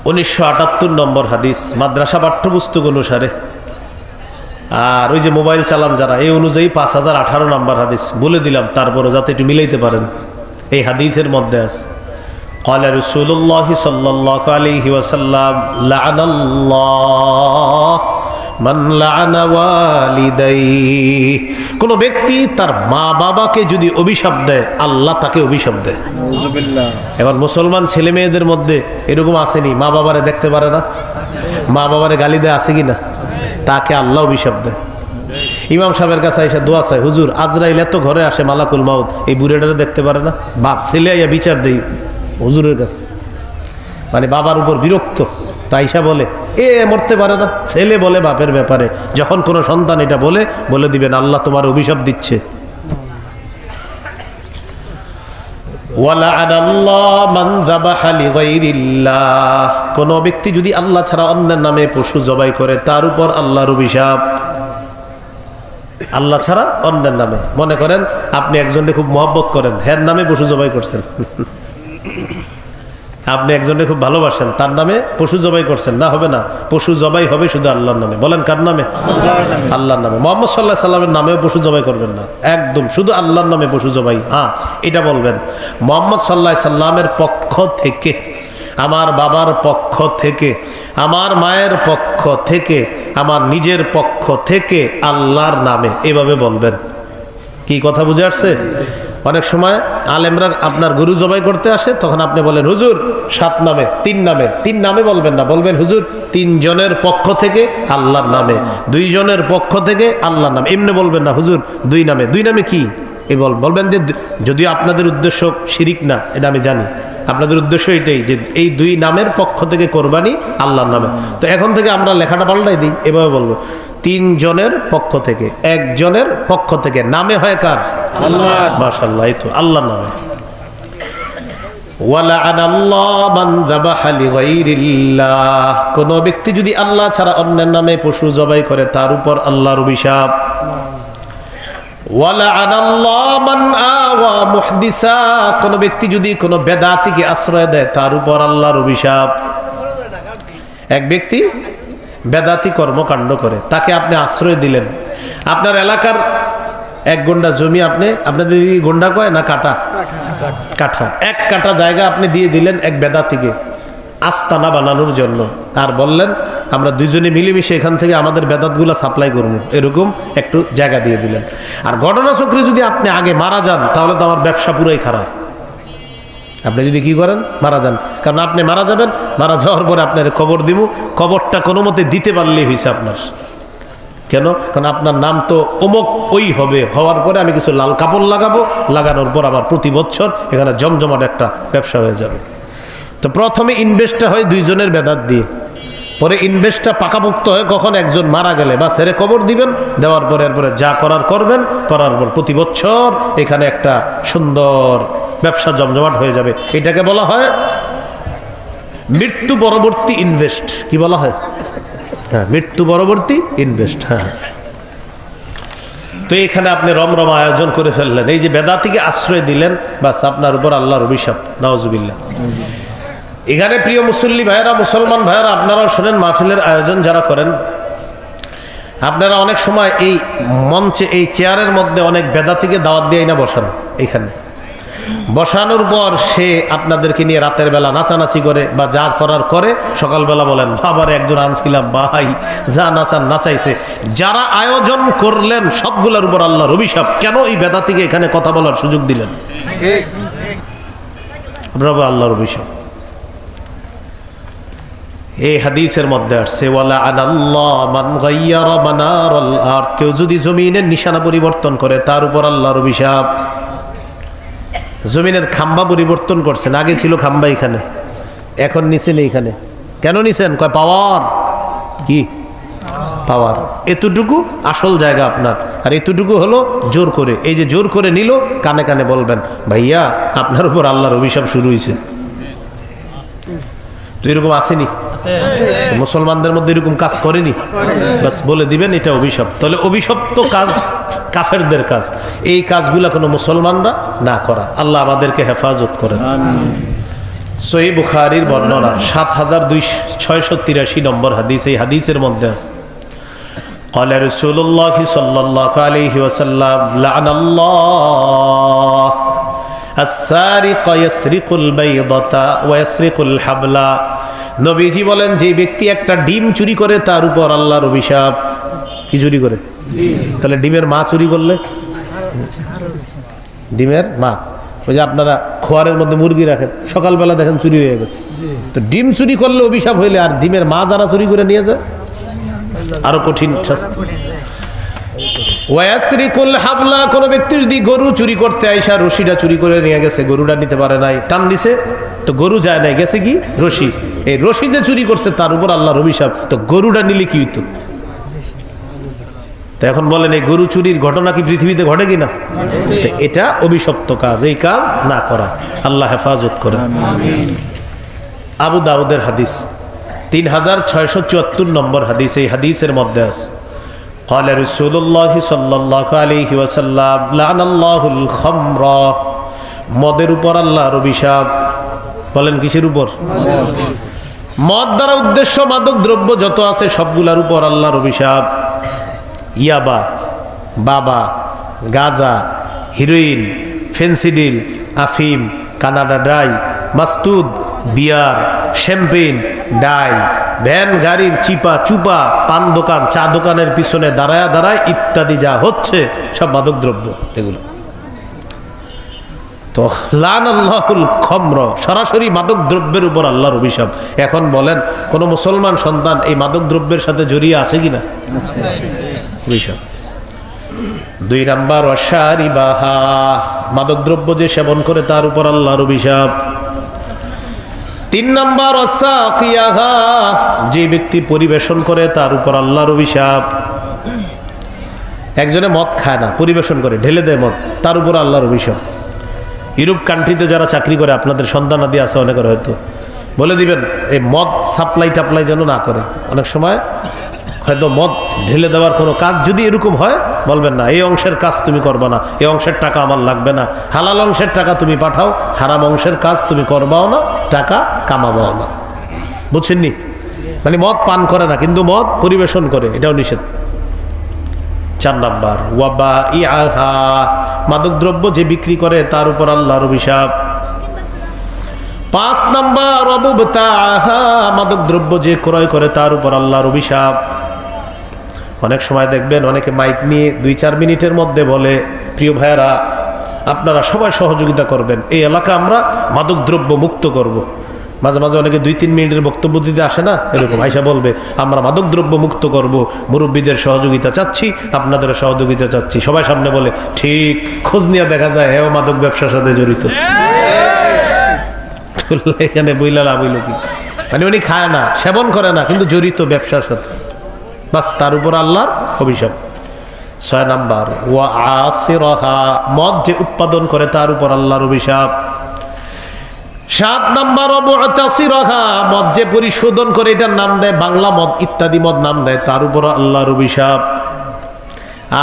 1978 নম্বর হাদিস, মাদ্রাসা পাঠ্যপুস্তক অনুসারে। আর ওই যে মোবাইল চালান যারা, এই অনুযায়ী 5018 নম্বর হাদিস বলে দিলাম, তারপরে যাতে একটু মিলাইতে পারেন। এই হাদিসের মধ্যে আছে قال رسول الله صلى الله عليه وسلم لعن الله من لعن والديه, কোন ব্যক্তি তার মা বাবাকে যদি অভিশাপ দেয় আল্লাহ তাকে অভিশাপ দেয়। এখন মুসলমান ছেলে মেয়েদের মধ্যে এরকম আসেনি মা বাবারে দেখতে পারে না, মা বাবারে গালি দেয়, আছে কি না? তাকে আল্লাহ অভিশাপ দেয়। ইমাম সাহেবের কাছে এসে দোয়া চায়, হুজুর আজরাইল এত ঘরে আসে মালাকুল মাউত, এই বুড়েটারে দেখতে পারে না, বাপ ছেলে আইয়া বিচার দেই হুজুরের কাছে, মানে বাবার উপর বিরক্ত। তাইসা বলে এ মরতে পারে না, ছেলে বলে বাপের ব্যাপারে, যখন কোনো সন্তান এটা বলে দিবেন আল্লাহ তোমার অভিশাপ দিচ্ছে। কোন ব্যক্তি যদি আল্লাহ ছাড়া অন্যের নামে পশু জবাই করে তার উপর আল্লাহর অভিশাপ। আল্লাহ ছাড়া অন্যের নামে, মনে করেন আপনি একজনকে খুব মহব্বত করেন, হ্যার নামে পশু জবাই করছেন। আপনি একজনকে খুব ভালোবাসেন, তার নামে পশু জবাই করছেন, না হবে না। পশু জবাই হবে শুধু আল্লাহর নামে। বলেন কার নামে? আল্লাহর নামে। মুহাম্মদ সাল্লাল্লাহু আলাইহি সাল্লামের নামেও পশু জবাই করবেন না, একদম শুধু আল্লাহর নামে পশু জবাই। হ্যাঁ, এটা বলবেন মুহাম্মদ সাল্লাল্লাহু আলাইহি সাল্লামের পক্ষ থেকে, আমার বাবার পক্ষ থেকে, আমার মায়ের পক্ষ থেকে, আমার নিজের পক্ষ থেকে আল্লাহর নামে, এভাবে বলবেন। কি কথা বুঝে আসছে? অনেক সময় আলেমরা আপনার গরু জবাই করতে আসে, তখন আপনি বলেন হুজুর 7 নামে, 3 নামে বলবেন না, বলবেন হুজুর 3 জনের পক্ষ থেকে আল্লাহর নামে, 2 জনের পক্ষ থেকে আল্লাহর নামে। এমনি বলবেন না হুজুর 2 নামে। 2 নামে কি? বলবেন যে যদিও আপনাদের উদ্দেশ্য শিরিক না, এটা আমি জানি, আপনাদের উদ্দেশ্য এটাই যে এই দুই নামের পক্ষ থেকে কোরবানি আল্লাহর নামে। তো এখন থেকে আমরা লেখাটা পাল্টাই দিই, এভাবে বলবো 3 জনের পক্ষ থেকে, 1 জনের পক্ষ থেকে, নামে হয় কার? আল্লাহ। মাশাআল্লাহ, এই তো আল্লাহর নামে। কোন ব্যক্তি যদি আল্লাহ ছাড়া অন্যের নামে পশু জবাই করে তার উপর আল্লাহর অভিশাপ। কোন ব্যক্তি যদি কোন বেদাতিকে আশ্রয় দেয় তার উপর আল্লাহর অভিশাপ। এক ব্যক্তি বেদাতি কর্মকাণ্ড করে, তাকে আপনি আশ্রয় দিলেন। আপনার এলাকার 1 গন্ডা জমি, আপনাদের গন্ডা কয় না কাঠা? কাঠা। 1 কাঠা জায়গা আপনি দিয়ে দিলেন এক বেদাতিকে আস্তানা বানানোর জন্য, আর বললেন আমরা দুইজনে মিলেমিশে এখান থেকে আমাদের বেদাতগুলা সাপ্লাই করবো, এরকম একটু জায়গা দিয়ে দিলেন। আর ঘটনাচক্রে যদি আপনি আগে মারা যান তাহলে তো আমার ব্যবসা পুরাই খারাপ। আপনি যদি কি করেন, মারা যান, কারণ আপনি মারা যাবেন, মারা যাওয়ার পরে আপনার কবর দিব, কবরটা কোনো মতে দিতে পারলেই হয়েছে আপনার। কেন? কারণ আপনার নাম তো অমুক ওই হবে, হওয়ার পরে আমি কিছু লাল কাপড় লাগাবো, লাগানোর পর আমার প্রতি বছর এখানে জমজমাট একটা ব্যবসা হয়ে যাবে। তো প্রথমে ইনভেস্টটা হয় 2 জনের বেদাত দিয়ে, পরে ইনভেস্টটা পাকাপোক্ত হয় কখন? একজন মারা গেলে বা ছেড়ে কবর দিবেন, দেওয়ার পরে এরপরে যা করার করবেন, করার পর প্রতি বছর এখানে একটা সুন্দর ব্যবসা জমজমাট হয়ে যাবে। এটাকে বলা হয় মৃত্যু পরবর্তী ইনভেস্ট। কি বলা হয়? হ্যাঁ, মৃত্যু পরবর্তী ইনভেস্ট। হ্যাঁ, তো এখানে আপনি রমরম আয়োজন করে ফেললেন, এই যে বেদাতিকে আশ্রয় দিলেন, বাস আপনার উপর আল্লাহর অভিশাপ, নাউজুবিল্লাহ। এখানে প্রিয় মুসল্লি ভাইয়েরা, মুসলমান ভাইয়েরা, আপনারাও শোনেন, মাহফিলের আয়োজন যারা করেন, আপনারা অনেক সময় এই মঞ্চে, এই চেয়ারের মধ্যে অনেক বেদাতিকে দাওয়াত দিয়ে না বসান। এখানে বসানোর পর সে আপনাদেরকে নিয়ে রাতের বেলা নাচানাচি করে বা যা করার করে, সকালবেলা বলেন বাবার একজন আনছিলাম, ভাই যা নাচান নাচাইছে। যারা আয়োজন করলেন সবগুলোর উপর আল্লাহর অভিশাপ। কেন এই বেদাতিকে এখানে কথা বলার সুযোগ দিলেন? আপনার আল্লাহর অভিশাপ। এই হাদিসের মধ্যে আসছে, কেউ যদি জমিনের নিশানা পরিবর্তন করে তার উপর আল্লাহর অভিশাপ। জমিনের খাম্বা পরিবর্তন করছেন, আগে ছিল খাম্বা এখানে, এখন নিছেন এইখানে। কেন নিছেন? কয় পাওয়ার। কি পাওয়ার? এতটুকু আসল জায়গা আপনার, আর এতটুকু হলো জোর করে। এই যে জোর করে নিল, কানে কানে বলবেন ভাইয়া আপনার উপর আল্লাহর অভিশাপ শুরু হয়েছে। তো এরকম আসেনি? মুসলমানদের মধ্যে এরকম কাজ করেনি? বাস বলে দিবেন এটা অভিশাপ। তাহলে অভিশপ্ত কাজ কাফেরদের কাজ, এই কাজগুলা কোনো মুসলমানরা না করা। আল্লাহ আমাদেরকে হেফাজত করেন। সহিহ বুখারীর বর্ণনা ৭২৬৮ নম্বর হাদিস। এই হাদিসের মধ্যে আছে, قال رسول الله صلى الله عليه وسلم لعن الله السارق يسرق البيضة ويسرق الحبل। নবীজি বলেন, যে ব্যক্তি একটা ডিম চুরি করে তার উপর আল্লাহর অভিশাপ। কি চুরি করে? তাহলে ডিমের মা চুরি করলে? ডিমের মা, ওই যে আপনারা খোয়ারের মধ্যে মুরগি রাখেন, সকালবেলা দেখেন চুরি হয়ে গেছে, তো ডিম চুরি করলে অভিশাপ হইলে, আর ডিমের মা যারা চুরি করে নিয়ে যায় আরো কঠিন শাস্তি। ওয়াসরিকুল হাবলা, কোন ব্যক্তি যদি গরু চুরি করতে আইসা রশিটা চুরি করে নিয়ে গেছে, গরুটা নিতে পারে নাই, টান দিছে তো গরু যায় নাই, গেছে কি রশি। এই রশি যে চুরি করছে তার উপর আল্লাহর অভিশাপ। তো গরুটা নিলে কি হইতো? তো এখন বলেন, এই গরু চুরির ঘটনা কি পৃথিবীতে ঘটে কিনা? এটা অভিশপ্ত কাজ, এই কাজ না করা। আল্লাহ হেফাজত করে। আবু দাউদের হাদিস 3674 নম্বর হাদিস। এই হাদিসের মধ্যে আছে, قال رسول الله صلى الله عليه وسلم لعن الله الخمر। মদের উপর আল্লাহর অভিশাপ। বলেন কিসের উপর? মদ দ্বারা উদ্দেশ্য মাদক দ্রব্য যত আছে সবগুলোর উপর আল্লাহর অভিশাপ। ইয়াবা, বাবা, গাজা, হিরোইন, ফেন্সিডিল, আফিম, কানাডা ড্রাই, মাস্তুদ, বিয়ার, শ্যাম্পেন, ডাই, ভ্যান গাড়ির চিপা চুপা, পান দোকান, চা দোকানের পিছনে দাঁড়ায় দাঁড়ায় ইত্যাদি যা হচ্ছে সব মাদক দ্রব্য। এগুলো তো লানাল্লাহুল খমর, সরাসরি মাদক দ্রব্যের উপর আল্লাহর অভিশাপ। এখন বলেন, কোন মুসলমান সন্তান এই মাদক দ্রব্যের সাথে জড়িয়ে আছে কিনা? অভিশাপ। 2 নাম্বার, অশারিবাহা, মাদক দ্রব্য যে সেবন করে তার উপর আল্লাহর অভিশাপ। তিন নাম্বার ওয়াসাকিয়াহা, যে ব্যক্তি পরিবেশন করে তার উপর আল্লাহর অভিশাপ। একজনে মদ খায় না, পরিবেশন করে ঢেলে দেয় মদ, তার উপর আল্লাহর অভিশাপ। ইউরোপ কান্ট্রিতে যারা চাকরি করে, আপনাদের সন্তানাদি আছে অনেকের, হয়তো বলে দিবেন এই মদ সাপ্লাই টাপ্লাই যেন না করে। অনেক সময় হয়তো মদ ঢেলে দেওয়ার কোনো কাজ যদি এরকম হয়, বলবেন না এই অংশের কাজ তুমি করবা না, এই অংশের টাকা আমার লাগবে না, হালাল অংশের টাকা তুমি পাঠাও, হারাম অংশের কাজ তুমি করবাও না, টাকা কামাবাও না। বুঝছেননি? মানে মদ পান করে না কিন্তু মদ পরিবেশন করে, এটাও নিষেধ। 4 নাম্বার ওয়াবাইআহা, মাদকদ্রব্য যে বিক্রি করে তার উপর আল্লাহর অভিশাপ। 5 নাম্বার ওয়াবুবতাআহা, মাদকদ্রব্য যে ক্রয় করে তার উপর আল্লাহর অভিশাপ। অনেক সময় দেখবেন অনেকে মাইক নিয়ে 2-4 মিনিটের মধ্যে বলে, প্রিয় ভাইয়েরা আপনারা সবাই সহযোগিতা করবেন, এই এলাকা আমরা মাদকদ্রব্য মুক্ত করব। মাঝে মাঝে অনেকে 2-3 মিনিটের বক্তব্য দিতে আসে না, এরকম আয়সা বলবে আমরা মাদকদ্রব্য মুক্ত করব, মুরব্বীদের সহযোগিতা চাচ্ছি, আপনাদের সহযোগিতা চাচ্ছি। সবাই সামনে বলে ঠিক, খোঁজ নিয়ে দেখা যায় হ্যাঁ মাদক ব্যবসার সাথে জড়িত। এখানে বইলা লাভ হইল কি? মানে উনি খায় না, সেবন করে না, কিন্তু জড়িত ব্যবসার সাথে, বাস তার উপর আল্লাহর অভিশাপ। 6 নাম্বার ওয়াআসিরহা, মদ যে উৎপাদন করে তার উপর আল্লাহর অভিশাপ। 7 নাম্বার মুতাসিরহা, মদ যে পরিশোধন করে, এটার নাম দেয় বাংলা মদ ইত্যাদি মদ নাম দেয়, তার উপর আল্লাহর অভিশাপ।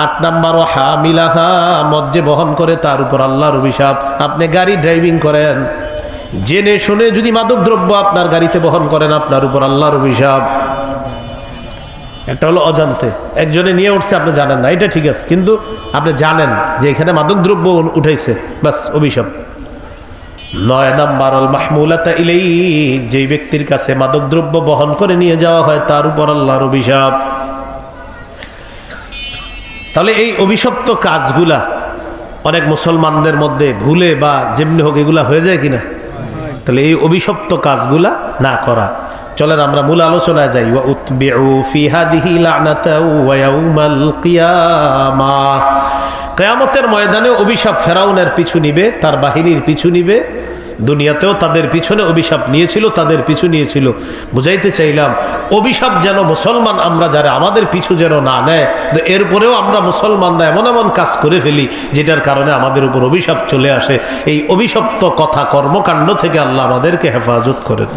8 নাম্বার হামিলাহা, মদ যে বহন করে তার উপর আল্লাহর অভিশাপ। আপনি গাড়ি ড্রাইভিং করেন, জেনে শুনে যদি মাদক দ্রব্য আপনার গাড়িতে বহন করেন, আপনার উপর আল্লাহর অভিশাপ। একটা হলো অজান্তে, একজনে নিয়ে উঠছে আপনি জানেন না, এটা ঠিক আছে, কিন্তু আপনি জানেন যে এখানে মাদক দ্রব্য উঠাইছে, বাস অভিশাপ। 9 নাম্বার আল মাহমুলাতা ইলাইহি, যে ব্যক্তির কাছে মাদক দ্রব্য বহন করে নিয়ে যাওয়া হয় তার উপর আল্লাহর অভিশাপ। তাহলে এই অভিশপ্ত কাজগুলা অনেক মুসলমানদের মধ্যে ভুলে বা যেমনি হোক এগুলা হয়ে যায় কিনা? তাহলে এই অভিশপ্ত কাজগুলা না করা। চলেন আমরা মূল আলোচনায় যাই। ওয়া উতবিউ ফি হাদিহি লানাতাউ ওয়া ইয়াউমাল কিয়ামাহ, কিয়ামতের ময়দানে অভিশাপ ফেরাউনের পিছু নিবে, তার বাহিনীর পিছু নিবে। দুনিয়াতেও তাদের পিছনে অভিশাপ নিয়েছিল, তাদের পিছু নিয়েছিল। বুঝাইতে চাইলাম অভিশাপ যেন মুসলমান আমরা যারা আমাদের পিছু যেন না নেয়, তো এরপরেও আমরা মুসলমানরা এমন এমন কাজ করে ফেলি যেটার কারণে আমাদের উপর অভিশাপ চলে আসে। এই অভিশপ্ত কথা কর্মকাণ্ড থেকে আল্লাহ আমাদেরকে হেফাজত করেন।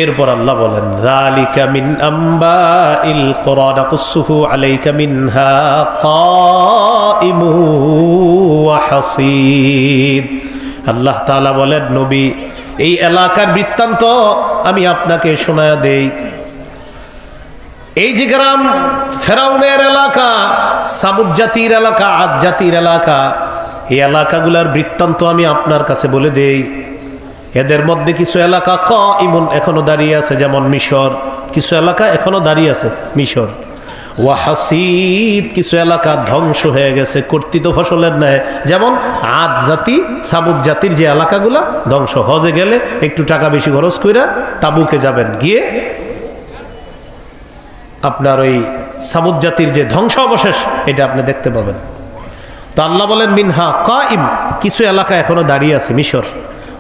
এরপর আল্লাহ বলেন যালিকা মিন আম্বাইল কুরা নাকুসুহু আলাইকা মিনহা কাইমু ওয়া হাসিদ। আল্লাহ তাআলা বলেন নবী, এই এলাকার বৃত্তান্ত আমি আপনাকে শোনায়া দেই। এই যে গ্রাম ফেরাউনের এলাকা, সামুদ জাতির এলাকা, আদ জাতির এলাকা, এই এলাকাগুলার বৃত্তান্ত আমি আপনার কাছে বলে দেই। এদের মধ্যে কিছু এলাকা কাইমুন, এখনো দাঁড়িয়ে আছে, যেমন মিশর। কিছু এলাকা এখনো দাঁড়িয়ে আছে, মিশর। ওয়া হাসিদ, কিছু এলাকা ধ্বংস হয়ে গেছে কর্তৃত ফসলের ন্যায়, যেমন আদ জাতি, সামুদ জাতির যে এলাকাগুলা ধ্বংস। হজে গেলে একটু টাকা বেশি খরচ কইরা তাবুকে যাবেন, গিয়ে আপনার ওই সামুদ জাতির যে ধ্বংস অবশেষ এটা আপনি দেখতে পাবেন। তো আল্লাহ বলেন মিনহা কাইম, কিছু এলাকা এখনো দাঁড়িয়ে আছে মিশর।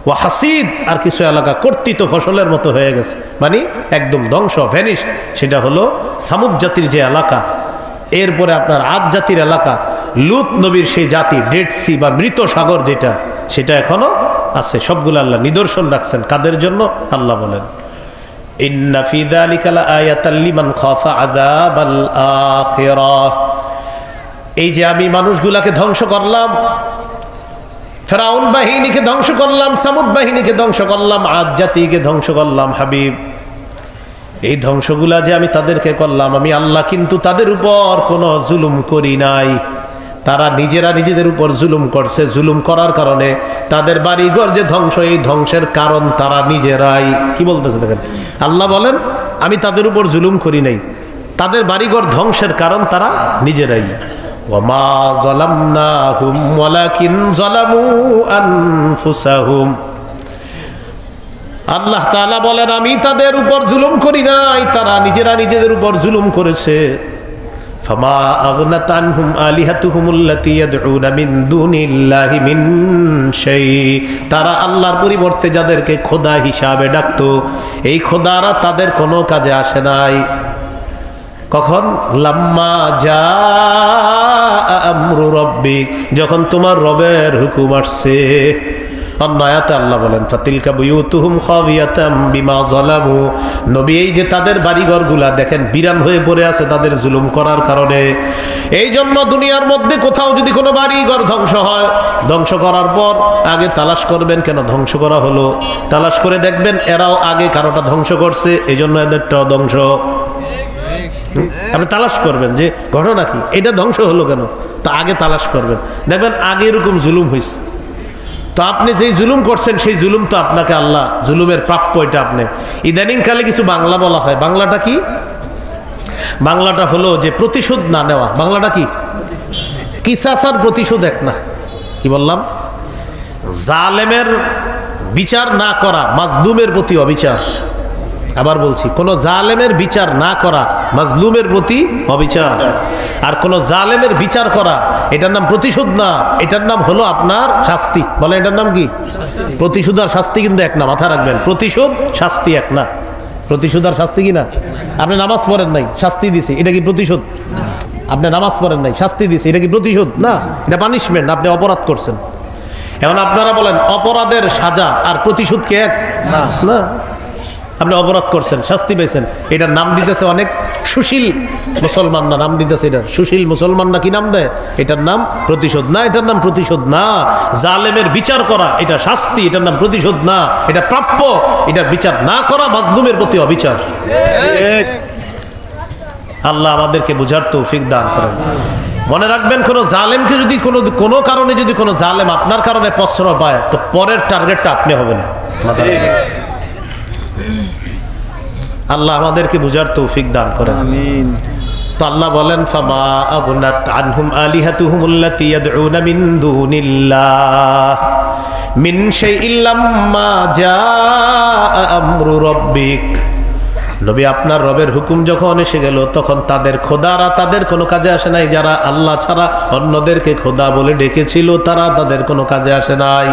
ওয়া হাসিদ, আর কিছু এলাকা কর্তৃত ফসলের মতো হয়ে গেছে, মানে একদম ধ্বংস, ভ্যানিশ। সেটা হলো সামুদ জাতির যে এলাকা। এরপরে আপনার আদ জাতির এলাকা, লূত নবীর সেই জাতি, ডেড সি বা মৃত সাগর যেটা, সেটা এখনো আছে। সবগুলো আল্লাহ নিদর্শন রাখছেন কাদের জন্য? আল্লাহ বলেন ইন্না ফি যালিকা লাআয়াতাল লিমান খাফা আযাবাল আখিরাহ। এই যে আমি মানুষগুলাকে ধ্বংস করলাম, ফেরাউন বাহিনীকে ধ্বংস করলাম, সামুদ বাহিনীকে ধ্বংস করলাম, আদ জাতিকে ধ্বংস করলাম, হাবিব, এই ধ্বংসগুলা যে আমি তাদেরকে করলাম, আমি আল্লাহ কিন্তু তাদের উপর কোনো জুলুম করি নাই। তারা নিজেরা নিজেদের উপর জুলুম করছে। জুলুম করার কারণে তাদের বাড়িঘর যে ধ্বংস, এই ধ্বংসের কারণ তারা নিজেরাই। কি বলতেছে দেখেন, আল্লাহ বলেন আমি তাদের উপর জুলুম করি নাই, তাদের বাড়িঘর ধ্বংসের কারণ তারা নিজেরাই। ওয়ামা যালামনাহুম ওয়ালাকিন যালামু আনফুসাহুম। আল্লাহ তাআলা বলেন আমি তাদের উপর জুলুম করি নাই, তারা নিজেরা নিজেদের উপর জুলুম করেছে। ফামা আগনাত আনহুম আলিহাতুহুমুল্লাতী ইয়াদউনা মিন দুনিল্লাহি মিন শাই, তারা আল্লাহর পরিবর্তে যাদেরকে খোদা হিসাবে ডাকতো এই খোদারা তাদের কোনো কাজে আসে নাই। কখন? লাম্মা জা আমরু রব্বিক, যখন তোমার রবের হুকুম আসছে। অন্য আয়াতে আল্লাহ বলেন ফাতিলকা বুয়ুতুহুম খাবিয়াতাম বিমা যালামু, নবী এই যে তাদের বাড়িঘরগুলা দেখেন বিরান হয়ে পড়ে আছে তাদের জুলুম করার কারণে। এই জন্য দুনিয়ার মধ্যে কোথাও যদি কোনো বাড়িঘর ধ্বংস হয়, ধ্বংস করার পর আগে তালাশ করবেন কেন ধ্বংস করা হলো, তালাশ করে দেখবেন এরাও আগে কারোটা ধ্বংস করছে, এই জন্য এদেরটাও ধ্বংস। আপনি তালাশ করবেন যে ঘটনা কি, এটা ধ্বংস হলো কেন, তা আগে তালাশ করবেন, দেখবেন আগে এরকম জুলুম হয়েছে। তো আপনি যেই জুলুম করছেন সেই জুলুম তো আপনাকে আল্লাহ জুলুমের প্রাপ্য, এটা আপনি। ইদানিং কালে কিছু বাংলা বলা হয়, বাংলাটা কি? বাংলাটা হলো যে প্রতিশোধ না নেওয়া। বাংলাটা কি? কিসাসার প্রতিশোধ এক না। কি বললাম? জালেমের বিচার না করা মাজলুমের প্রতি অবিচার। আবার বলছি, কোন জালেমের বিচার না করা মাজলুমের প্রতি অবিচার। আর কোন জালেমের বিচার করা এটার নাম প্রতিশোধ না, এটার নাম হলো আপনার শাস্তি। বলে এটার নাম কি? প্রতিশোধ আর শাস্তি কিন্তু এক না, মাথা রাখবেন। প্রতিশোধ শাস্তি এক না। প্রতিশোধ আর শাস্তি কি না? আপনি নামাজ পড়েন নাই, শাস্তি দিছে, এটা কি প্রতিশোধ? আপনি নামাজ পড়েন নাই, শাস্তি দিছে, এটা কি প্রতিশোধ? না, এটা পানিশমেন্ট, আপনি অপরাধ করছেন। এখন আপনারা বলেন অপরাধের সাজা আর প্রতিশোধ কে এক? না। আপনি অপরাধ করছেন, শাস্তি পেয়েছেন, এটার নাম দিতেছে অনেক সুশীল মুসলমানরা, নাম দিতেছে এটা সুশীল মুসলমানরা কি নাম দেয়? এটার নাম প্রতিশোধ না, এটার নাম প্রতিশোধ না। জালেমের বিচার করা এটা শাস্তি, এটার নাম প্রতিশোধ না, এটা প্রাপ্য। এটার বিচার না করা মাজলুমের প্রতি অবিচার। আল্লাহ আমাদেরকে বুঝার তৌফিক দান করেন। মনে রাখবেন, কোন জালেমকে যদি কোনো কারণে যদি কোনো জালেম আপনার কারণে প্রশ্রয় পায়, তো পরের টার্গেটটা আপনি হবেন। আল্লাহ আমাদেরকে বুঝার তৌফিক দান করেন। আমিন। তো আল্লাহ বলেন ফামা আগনাত আনহুম আলিহাতুহুমুল্লাতী ইয়াদউনা মিন দুনিল্লাহ মিন শাইইন লাম্মা জাআ আমরু রাব্বিক, নবী আপনার রবের হুকুম যখন এসে গেল তখন তাদের খোদারা তাদের কোনো কাজে আসে নাই। যারা আল্লাহ ছাড়া অন্যদেরকে খোদা বলে ডেকেছিল তারা তাদের কোনো কাজে আসে নাই।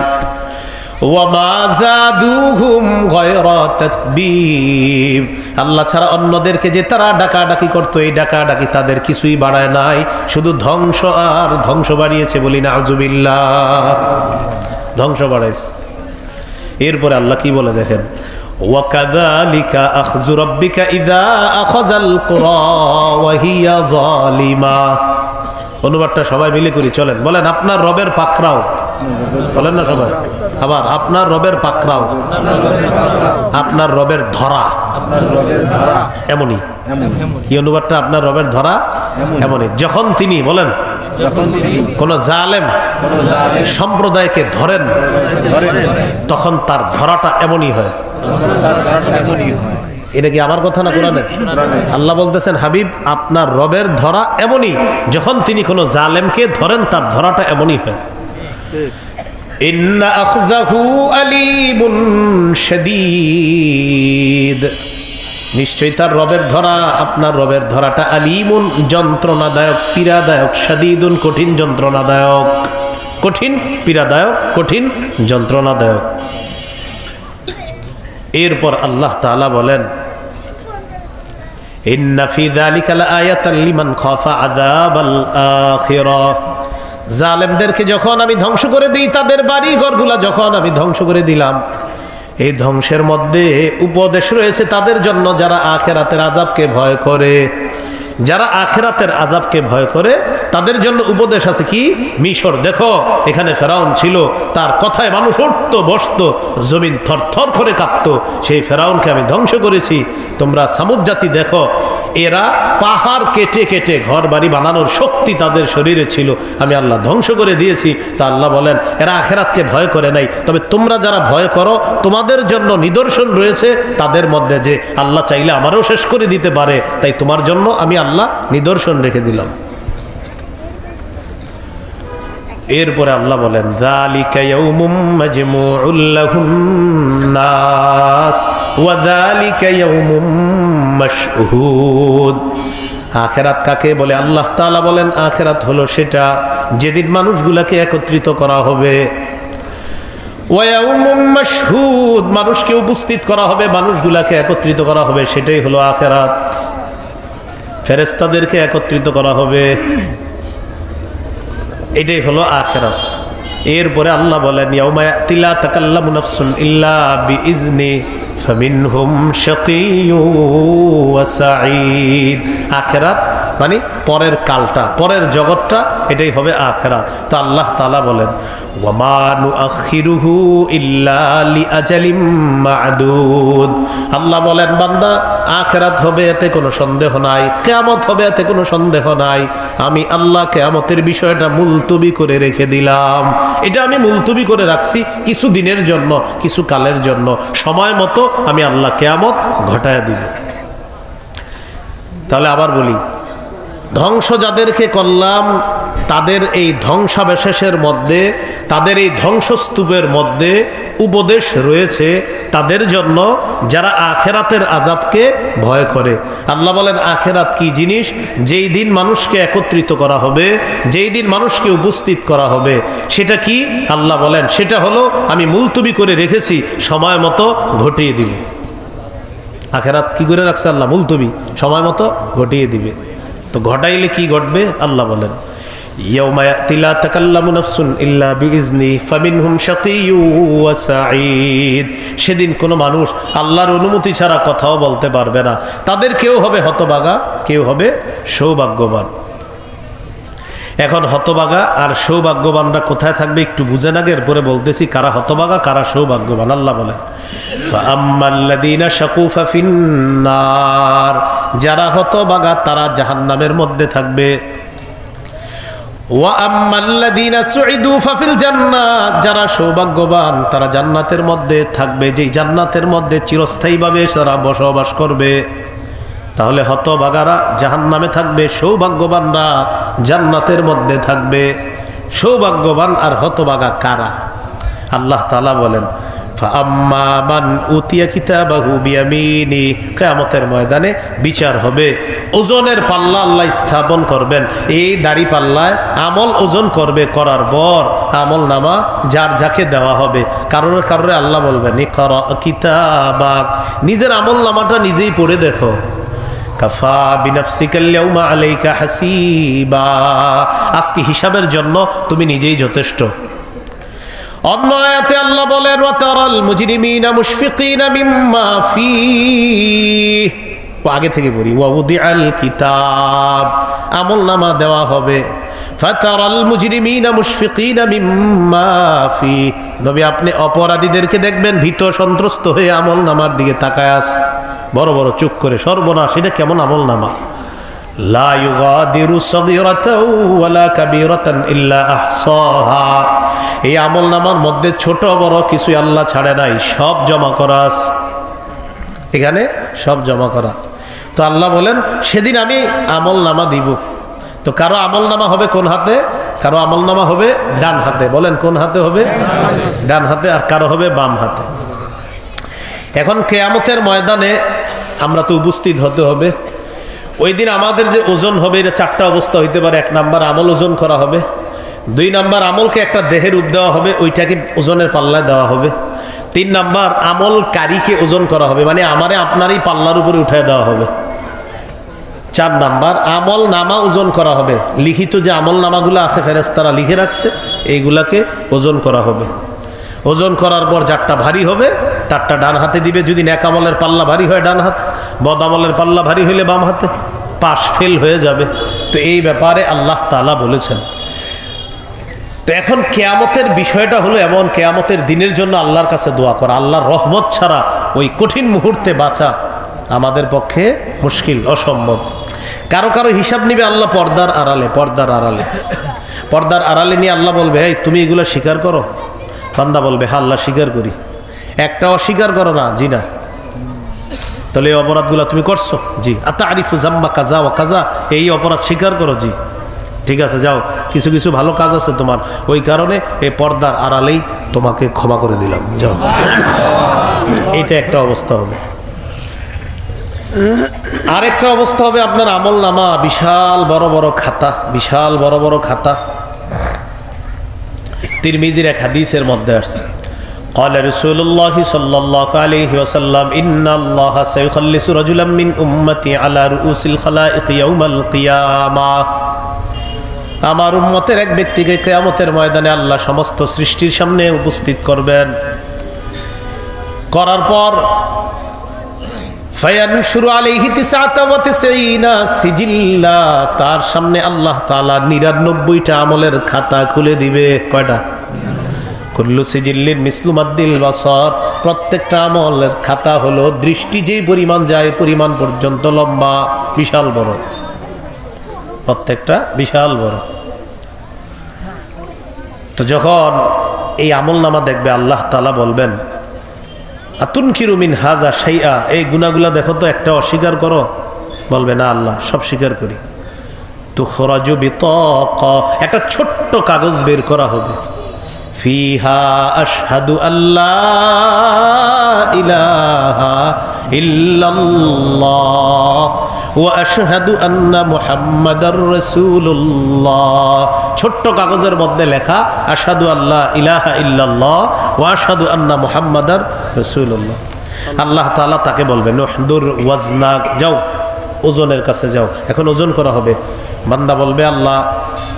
আল্লাহ ছাড়া অন্যদেরকে যে তারা ডাকাডাকি করতো, এই ডাকাডাকি তাদের কিছুই বাড়ায় নাই, শুধু ধ্বংস আর ধ্বংস বাড়িয়েছে। বলি নাউজুবিল্লাহ, ধ্বংস বাড়াইছে। এরপরে আল্লাহ কি বলে দেখেন, ওয়াকাযালিকা আখযু রাব্বিকা ইযা আখাযাল কুরা ওয়া হিয়া যালিমা। অনুবাদটা সবাই মিলে করি, চলেন বলেন আপনার রবের পাকড়াও, বলেন না সবাই। আবার আপনার রবের পাকড়াও, আপনার রবের ধরা এমনই। কি অনুবাদটা? আপনার রবের ধরা এমনই, যখন তিনি বলেন কোন জালেম সম্প্রদায়কে ধরেন তখন তার ধরাটা এমনই হয়। এটা কি আমার কথা না কোরআনের? আল্লাহ বলতেছেন হাবিব আপনার রবের ধরা এমনই, যখন তিনি কোন জালেমকে ধরেন তার ধরাটা এমনই হয়। ইন্না আখযাহু আলীমুন শাদীদ, নিশ্চয়ই তার রবের ধরা, আপনার রবের ধরাটা আলীমুন যন্ত্রণাদায়ক, পীড়াদায়ক, শাদীদুন কঠিন যন্ত্রণাদায়ক, কঠিন পীড়াদায়ক, কঠিন যন্ত্রণাদায়ক। এরপর আল্লাহ তাআলা বলেন ইন্না ফি যালিকা লাআয়াতান লিমান খাফা আযাবাল আখিরাহ, জালেমদেরকে যখন আমি ধ্বংস করে দিই, তাদের বাড়ি ঘরগুলা যখন আমি ধ্বংস করে দিলাম, এই ধ্বংসের মধ্যে উপদেশ রয়েছে তাদের জন্য যারা আখিরাতের আযাবকে ভয় করে। যারা আখিরাতের আযাবকে ভয় করে তাদের জন্য উপদেশ আছে। কি? মিশর দেখো, এখানে ফেরাউন ছিল, তার কথায় মানুষ উঠতো বসতো, জমিন থরথর করে কাঁপতো, সেই ফেরাউনকে আমি ধ্বংস করেছি। তোমরা সামুদ জাতি দেখো, এরা পাহাড় কেটে কেটে ঘর বাড়ি বানানোর শক্তি তাদের শরীরে ছিল, আমি আল্লাহ ধ্বংস করে দিয়েছি। তা আল্লাহ বলেন এরা আখিরাতকে ভয় করে নাই, তবে তোমরা যারা ভয় করো তোমাদের জন্য নিদর্শন রয়েছে তাদের মধ্যে, যে আল্লাহ চাইলে আমারও শেষ করে দিতে পারে, তাই তোমার জন্য আমি আল্লাহ নিদর্শন রেখে দিলাম। এরপরে আল্লাহ বলেন যালিকা ইয়াউমুম মাজমুউল লাহুন নাস ওয়া যালিকা ইয়াউমুম মাশহুদ, আখেরাত কাকে বলে? আল্লাহ তাআলা বলেন আখেরাত হলো সেটা যেদিন মানুষগুলাকে একত্রিত করা হবে। ওয়ায়াউমুম মাশহুদ, মানুষকে উপস্থিত করা হবে, মানুষগুলাকে একত্রিত করা হবে, সেটাই হলো আখেরাত। ফেরেশতাদেরকে একত্রিত করা হবে, এটাই হলো আখেরাত। এরপরে আল্লাহ বলেন ইয়াউমা ইয়াতি লা তাকাল্লামু নাফসুন ইল্লা বিইজনি ফামিনহুম শাকিয়্যুন ওয়া সাঈদ। আখেরাত মানে পরের কালটা, পরের জগৎটা, এটাই হবে আখেরাত। তো আল্লাহ তাআলা বলেন ওয়ামা নুআখিরুহু ইল্লা লিআজালিম মা'দুদ। আল্লাহ বলেন বান্দা আখেরাত হবে এতে কোনো সন্দেহ নাই, কিয়ামত হবে এতে কোনো সন্দেহ নাই। আমি আল্লাহ কিয়ামতের বিষয়টা মুলতবি করে রেখে দিলাম। এটা আমি মুলতবি করে রাখছি কিছু দিনের জন্য, কিছু কালের জন্য। সময় মতো আমি আল্লাহ কিয়ামত ঘটায় দিব। তাহলে আবার বলি, ধ্বংস যাদেরকে করলাম তাদের এই ধ্বংসাবশেষের মধ্যে, তাদের এই ধ্বংসস্তূপের মধ্যে উপদেশ রয়েছে তাদের জন্য যারা আখেরাতের আযাবকে ভয় করে। আল্লাহ বলেন আখেরাত কি জিনিস? যেই দিন মানুষকে একত্রিত করা হবে, যেই দিন মানুষকে উপস্থিত করা হবে, সেটা কি? আল্লাহ বলেন সেটা হলো আমি মুলতবি করে রেখেছি, সময় মতো ঘটিয়ে দিব। আখেরাত কি করে রাখছে আল্লাহ? মুলতবি, সময় মতো ঘটিয়ে দিবে। তো ঘটাইলে কি ঘটবে? আল্লাহ বলেন ইয়াউমা ইয়াতি লা তাকাল্লামু নাফসুন ইল্লা বিইজনি ফামিনহুম শাকিয়্যুন ওয়া সাঈদ। সেদিন কোনো মানুষ আল্লাহর অনুমতি ছাড়া কথাও বলতে পারবে না। তাদের কেউ হবে হতভাগা, কেউ হবে সৌভাগ্যবান। এখন হতভাগা আর সৌভাগ্যবানরা কোথায় থাকবে একটু বুঝেন আগে, এরপরে বলতেছি কারা হতভাগা কারা সৌভাগ্যবান। আল্লাহ বলেন ফাআম্মাল্লাযীনা শাকু ফাফিন্নার, যারা হতভাগা তারা জাহান্নামের মধ্যে থাকবে। ওয়া আম্মাল্লাযীনা সুইদু ফাফিল জান্নাত, যারা সৌভাগ্যবান তারা জান্নাতের মধ্যে থাকবে, যেই জান্নাতের মধ্যে চিরস্থায়ীভাবে তারা বসবাস করবে। তাহলে হতভাগারা জাহান্নামে থাকবে, সৌভাগ্যবানরা জান্নাতের মধ্যে থাকবে। সৌভাগ্যবান আর হতভাগা কারা? আল্লাহ তাআলা বলেন ফাআম্মা মান উতিয়া কিতাবাহু বিয়ামিনি, কিয়ামতের ময়দানে বিচার হবে, ওজনের পাল্লা আল্লাহ স্থাপন করবেন। এই দাড়ি পাল্লায় আমল ওজন করবে, করার পর আমল নামা যার যাকে দেওয়া হবে। কারোর কারোরে আল্লাহ বলবেন ইকরা কিতাবাক, নিজের আমল নামাটা নিজেই পড়ে দেখো। কাফা বিনাফসিকাল ইয়াউমা আলাইকা হাসিবা, আজকে হিসাবের জন্য তুমি নিজেই যথেষ্ট। অন্য আয়াতে আল্লাহ বলেন ওয়াতারাল মুজরিমিনা মুশফিকিনা মিম্মা ফীহ, আগে থেকে বলি ওয়াউদিআল কিতাব, আমলনামা দেওয়া হবে। ফাতারাল মুজরিমিনা মুশফিকিনা মিম্মা ফীহ, নবী আপনি অপরাধীদেরকে দেখবেন ভীত সন্ত্রস্ত হয়ে আমলনামার দিকে তাকায় আছে, বড় বড় চোখ করে, সর্বনাশ, এটা কেমন আমলনামা? লা ইউগাদিরু সাগীরাতাও ওয়ালা কাবীরাতান ইল্লা আহসাহা, এই আমলনামার মধ্যে ছোট বড় কিছু আল্লাহ ছাড়ে নাই, সব জমা করা আছে এখানে, সব জমা করা। তো আল্লাহ বলেন সেদিন আমি আমলনামা দিব। তো কারো আমলনামা হবে কোন হাতে? কারো আমলনামা হবে ডান হাতে। বলেন কোন হাতে হবে? ডান হাতে। আর কারো হবে বাম হাতে। এখন কিয়ামতের ময়দানে আমরা তো উপস্থিত হতে হবে। ওই দিন আমাদের যে ওজন হবে এটা চারটা অবস্থা হইতে পারে। এক নাম্বার আমল ওজন করা হবে, দুই নাম্বার আমলকে একটা দেহের রূপ দেওয়া হবে, ওইটাকে ওজনের পাল্লায় দেওয়া হবে, তিন নাম্বার আমলকারীকে ওজন করা হবে, মানে আমারে আপনারই পাল্লার উপরে উঠায় দেওয়া হবে, চার নাম্বার আমল নামা ওজন করা হবে, লিখিত যে আমল নামাগুলো আছে ফেরেশতারা লিখে রাখছে এইগুলাকে ওজন করা হবে। ওজন করার পর যারটা ভারী হবে তারটা ডান হাতে দিবে, যদি নেক আমলের পাল্লা ভারী হয় ডান হাত, বদ আমলের পাল্লা ভারী হইলে বাম হাতে, পাশ ফেল হয়ে যাবে। তো এই ব্যাপারে আল্লাহ তাআলা বলেছেন। তো এখন কিয়ামতের বিষয়টা হলো এমন, কিয়ামতের দিনের জন্য আল্লাহর কাছে দোয়া করা। আল্লাহর রহমত ছাড়া ওই কঠিন মুহূর্তে বাঁচা আমাদের পক্ষে মুশকিল, অসম্ভব। কারো কারো হিসাব নিবে আল্লাহ পর্দার আড়ালে, পর্দার আড়ালে, পর্দার আড়ালে নিয়ে আল্লাহ বলবে এই তুমি এগুলো স্বীকার করো। বান্দা বলবে হ্যাঁ আল্লাহ স্বীকার করি। একটা অস্বীকার করো না, জি না। তাহলে এই অপরাধগুলো তুমি করছো, জি। আতারিফু জাম্মা কাজা ও কাজা, এই অপরাধ স্বীকার করো, জি। ঠিক আছে যাও, কিছু কিছু ভালো কাজ আছে তোমার, ওই কারণে এই পর্দার আড়ালেই তোমাকে ক্ষমা করে দিলাম, যাও। এইটা একটা অবস্থা হবে। আরেকটা অবস্থা হবে আপনার আমল নামা বিশাল বড় বড় খাতা, বিশাল বড় বড় খাতা। তিরমিজির এক হাদিসের মধ্যে আসছে, قال رسول الله صلى الله عليه وسلم إن الله سيخلص رجلا من أمتي على رؤوس الخلائق يوم القيامة। আমার উম্মতের এক ব্যক্তিকে কিয়ামতের ময়দানে আল্লাহ সমস্ত সৃষ্টির সামনে উপস্থিত করবেন। করার পর ফায়ানশুরু আলাইহি 99 সিজিল্লা, তার সামনে আল্লাহ তাআলা 99টা আমলের খাতা খুলে দিবে। কয়টা? কুল্লু সিজিল্লিন মিসলু মাদ্দিল বাসার, প্রত্যেকটা আমলের খাতা হলো দৃষ্টি যেই পরিমাণ যায় পরিমাণ পর্যন্ত লম্বা, বিশাল বড়, প্রত্যেকটা বিশাল বড়। তো যখন এই আমল নামা দেখবে আল্লাহ তাআলা বলবেন আতুনকিরু মিন হাযা শাইআ, এই গুনাহগুলা দেখো তো একটা অস্বীকার করো। বলবে না আল্লাহ সব স্বীকার করি। তুখরাজু বিতাকা, একটা ছোট্ট কাগজ বের করা হবে, ফিহা আশহাদু আল্লা ইলাহা ইল্লাল্লাহ ওয়া আশহাদু আন্না মুহাম্মাদার রাসূলুল্লাহ। ছোট্ট কাগজের মধ্যে লেখা আশহাদু আল্লা ইলাহা ইল্লাল্লাহ ওয়া আশহাদু আন্না মুহাম্মাদার রাসূলুল্লাহ। আল্লাহ তাআলা তাকে বলবেন উহদুর ওয়াজনাক, যাও ওজনের কাছে যাও, এখন ওজন করা হবে। বান্দা বলবে আল্লাহ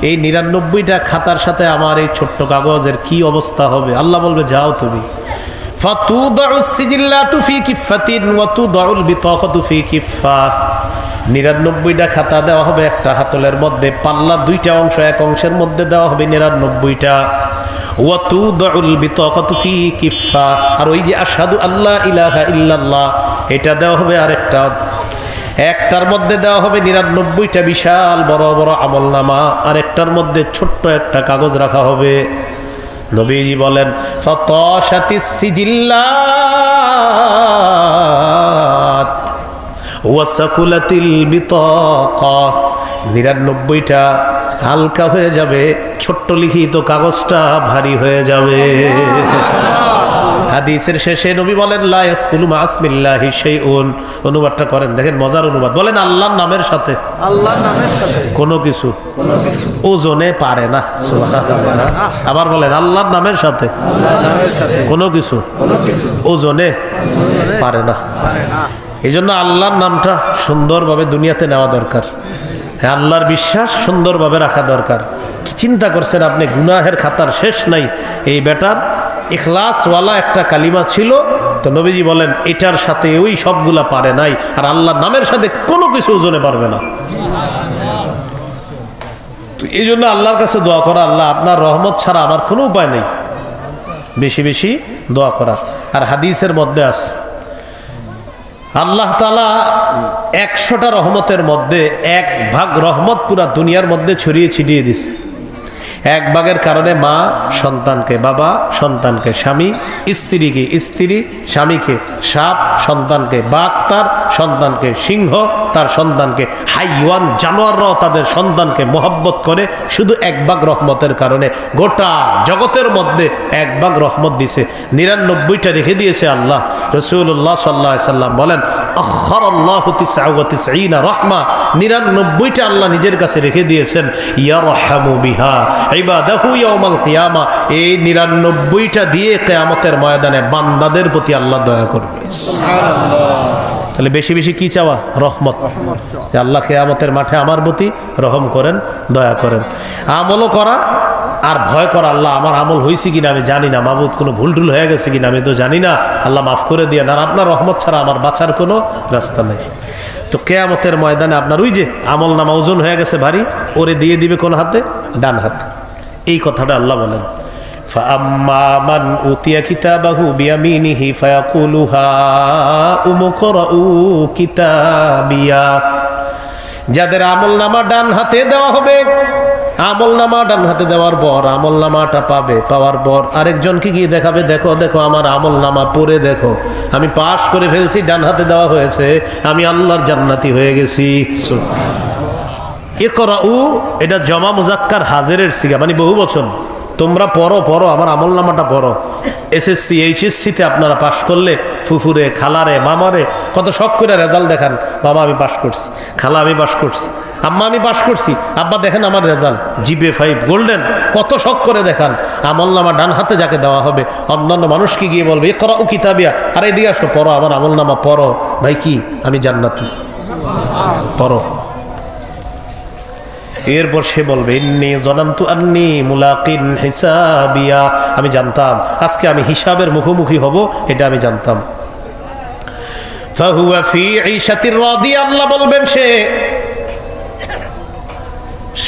এই 99টা খাতার সাথে আমার এই ছোট্ট কাগজের কি অবস্থা হবে? আল্লাহ বলবে যাও তুমি। ফাতুদাউস সিজিল্লাতু ফি কিফাতিন ওয়া তুদাউল বিতাকাতু ফি কিফা, 99টা খাতা দেওয়া হবে একটা হাতলের মধ্যে, পাল্লা দুইটা অংশ, এক অংশের মধ্যে দেওয়া হবে 99টা। ওয়া তুদাউল বিতাকাতু ফি কিফা, আর ওই যে আশহাদু আল্লা ইলাহা ইল্লাল্লাহ এটা দেওয়া হবে আরেকটা, একটার মধ্যে দেওয়া হবে 99টা বিশাল বড় বড় আমলনামা, আর একটার মধ্যে ছোট্ট একটা কাগজ রাখা হবে। নবীজি বলেন ফাতাশাতিস সিজিল্লাত ওয়া সাকুলাতিল বিতাকা, 99টা হালকা হয়ে যাবে, ছোট্ট লিখিত কাগজটা ভারী হয়ে যাবে। হাদিসের শেষে নবী বলেন লা ইয়াসকুলু মা আসমিল্লাহি শাইউন, অনুবাদটা করেন, দেখেন মজার অনুবাদ। বলেন আল্লাহর নামের সাথে, আল্লাহর নামের সাথে কোনো কিছু ওজনে পারে না। সুবহানাল্লাহ। আবার বলেন আল্লাহর নামের সাথে, আল্লাহর নামের সাথে কোনো কিছু ওজনে পারে না। এইজন্য আল্লাহর নামটা সুন্দরভাবে দুনিয়াতে নেওয়া দরকার। হ্যাঁ, আল্লাহর বিশ্বাস সুন্দরভাবে রাখা দরকার। কি চিন্তা করছেন আপনি? গুনাহের খাতার শেষ নাই। এই বেটার ইখলাসওয়ালা একটা কালিমা ছিল, তো নবীজি বলেন এটার সাথে ওই সবগুলা পারে নাই, আর আল্লাহর নামের সাথে কোনো কিছু ওজনে পারবে না। তো এই জন্য আল্লাহর কাছে দোয়া করা, আল্লাহ আপনার রহমত ছাড়া আমার কোনো উপায় নেই, বেশি বেশি দোয়া করা। আর হাদিসের মধ্যে আছে আল্লাহ তাআলা 100টা রহমতের মধ্যে 1 ভাগ রহমত পুরা দুনিয়ার মধ্যে ছড়িয়ে ছিটিয়ে দিছে। 1 ভাগের কারণে মা সন্তানকে, বাবা সন্তানকে, স্বামী স্ত্রীকে, স্ত্রী স্বামীকে, সাপ সন্তানকে, বাঘ তার সন্তানকে, সিংহ তার সন্তানকে, হাইওয়ান জানোয়াররাও তাদের সন্তানকে মহব্বত করে শুধু 1 ভাগ রহমতের কারণে। গোটা জগতের মধ্যে 1 ভাগ রহমত দিছে, 99টা রেখে দিয়েছে আল্লাহ। রাসূলুল্লাহ সাল্লাল্লাহু আলাইহি সাল্লাম বলেন আখারাল্লাহু 99 রহমা, 99টা আল্লাহ নিজের কাছে রেখে দিয়েছেন। ইয়ারহামু বিহা ইবাদাহু ইয়াউমাল কিয়ামা, এই 99টা দিয়ে কিয়ামতের ময়দানে বান্দাদের প্রতি আল্লাহ দয়া করবে। সুবহানাল্লাহ। তাহলে বেশি বেশি কি চাওয়া? রহমত। আল্লাহ কিয়ামতের মাঠে আমার প্রতি রহম করেন, দয়া করেন। আমলও করা আর ভয় করা, আল্লাহ আমার আমল হয়েছে কিনা আমি জানি না, মাবুদ কোনো ভুল টুল হয়ে গেছে কিনা আমি তো জানি না, আল্লাহ মাফ করে দিয়ে। আর আপনার রহমত ছাড়া আমার বাঁচার কোনো রাস্তা নেই। তো কিয়ামতের ময়দানে আপনার ওই যে আমল নামা ওজন হয়ে গেছে ভারী, ওরে দিয়ে দিবে কোন হাতে? ডান হাতে। এই কথাটা আল্লাহ বলেন فأما من أوتي كتابه بيمينه فيقول هاؤم اقرءوا كتابيا, যাদের আমলনামা ডান হাতে দেওয়া হবে, আমলনামা ডান হাতে দেওয়ার পর আমলনামাটা পাবে, পাওয়ার পর আরেকজনকে গিয়ে দেখাবে, দেখো দেখো আমার আমলনামা পড়ে দেখো, আমি পাস করে ফেলছি, ডান হাতে দেওয়া হয়েছে, আমি আল্লাহর জান্নাতি হয়ে গেছি। ইকরাউ এটা জমা মুজাক্কার হাজিরের সিগা, মানে বহু বচন। তোমরা পড়ো পড়ো, আমার আমল নামাটা পড়ো। এসএসসি এইচএসসিতে আপনারা পাশ করলে ফুফুরে খালারে মামারে কত শখ করে রেজাল্ট দেখান, বাবা আমি পাশ করছি, খালা আমি পাশ করছি, আম্মা আমি পাশ করছি, আব্বা দেখেন আমার রেজাল্ট জিপিএ 5 গোল্ডেন, কত শখ করে দেখান। আমল নামা ডান হাতে যাকে দেওয়া হবে, অন্যান্য মানুষকে গিয়ে বলবে ইকরাউ কিতাবিয়া, আরে এদিকে আসো পড়ো, আমার আমল নামা পড়ো। ভাই কি আমি জান্নাতি, পড়ো। এরপর সে বলবে ইন্নী যানানতু আন্নী মুলাকিন হিসাবিয়া, আমি জানতাম আজকে আমি হিসাবের মুখোমুখি হব, এটা আমি জানতাম। ফাহুয়া ফি ঈশাতির রাদিয়া, আল্লাহ বলবেন সে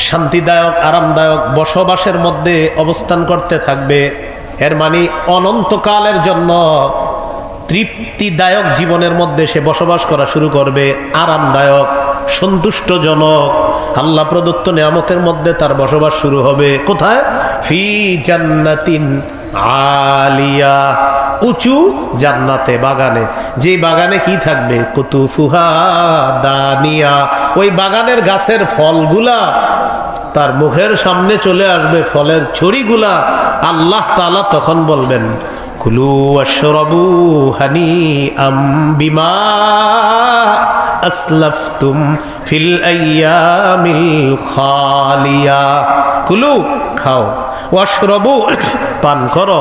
শান্তিদায়ক আরামদায়ক বসবাসের মধ্যে অবস্থান করতে থাকবে। এর মানে অনন্তকালের জন্য তৃপ্তিদায়ক জীবনের মধ্যে সে বসবাস করা শুরু করবে, আরামদায়ক সন্তুষ্টজনক আল্লাহ প্রদত্ত নিয়ামতের মধ্যে তার বসবাস শুরু হবে। কোথায়? ফি জান্নাতিন আলিয়া, উঁচু জান্নাতে, বাগানে। যে বাগানে কি থাকবে? কুতুফুহা দানিয়া, ওই বাগানের গাছের ফলগুলা তার মুখের সামনে চলে আসবে, ফলের ছড়িগুলা। আল্লাহ তাআলা তখন বলবেন কুলু ওয়াশরাবু হানিআম বিমা আসলাফতুম ফিল আইয়ামিল খালিয়া। কুলু খাও, ওয়াশরাবু পান করো,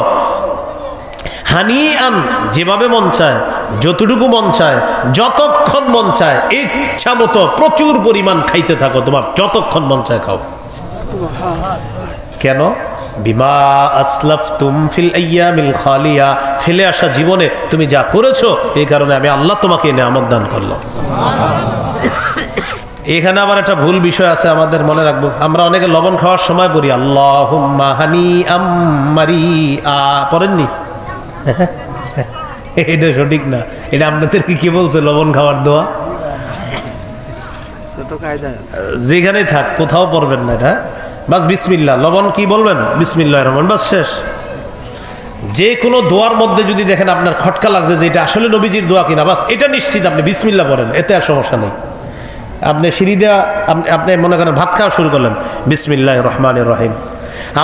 হানিআন যেভাবে মন চায়, যতটুকু মন চায়, যতক্ষণ মন চায়, ইচ্ছা মতো প্রচুর পরিমাণ খাইতে থাকো, তোমার যতক্ষণ মন চায় খাও। কেন? বিমা আসলাফতুম ফিল আইয়ামিল খালিয়া, ফেলে আসা জীবনে তুমি যা করেছো এই কারণে আমি আল্লাহ তোমাকে নিয়ামত দান করলাম। এখানে আবার একটা ভুল বিষয় আছে, আমাদের মনে রাখবো। আমরা অনেকে লবণ খাওয়ার সময় পড়ি আল্লাহুম্মা হানিআম মারিআ, পড়েননি? এটা সঠিক না। এটা আপনাদেরকে কি বলছে? লবণ খাওয়ার দোয়া যেখানে থাক কোথাও পড়বেন না এটা। বাস বিসমিল্লাহ, লবণ কি বলবেন? বিসমিল্লাহির রহমান, বাস শেষ। যে কোনো দোয়ার মধ্যে যদি দেখেন আপনার খটকা লাগছে যে এটা আসলে নবীজির দোয়া কিনা, বাস এটা নিশ্চিত আপনি বিসমিল্লাহ পড়েন, এতে আর সমস্যা নেই। আপনি সিঁড়ি দেওয়া, আপনি মনে করেন ভাত খাওয়া শুরু করলেন বিসমিল্লাহির রহমানির রহিম,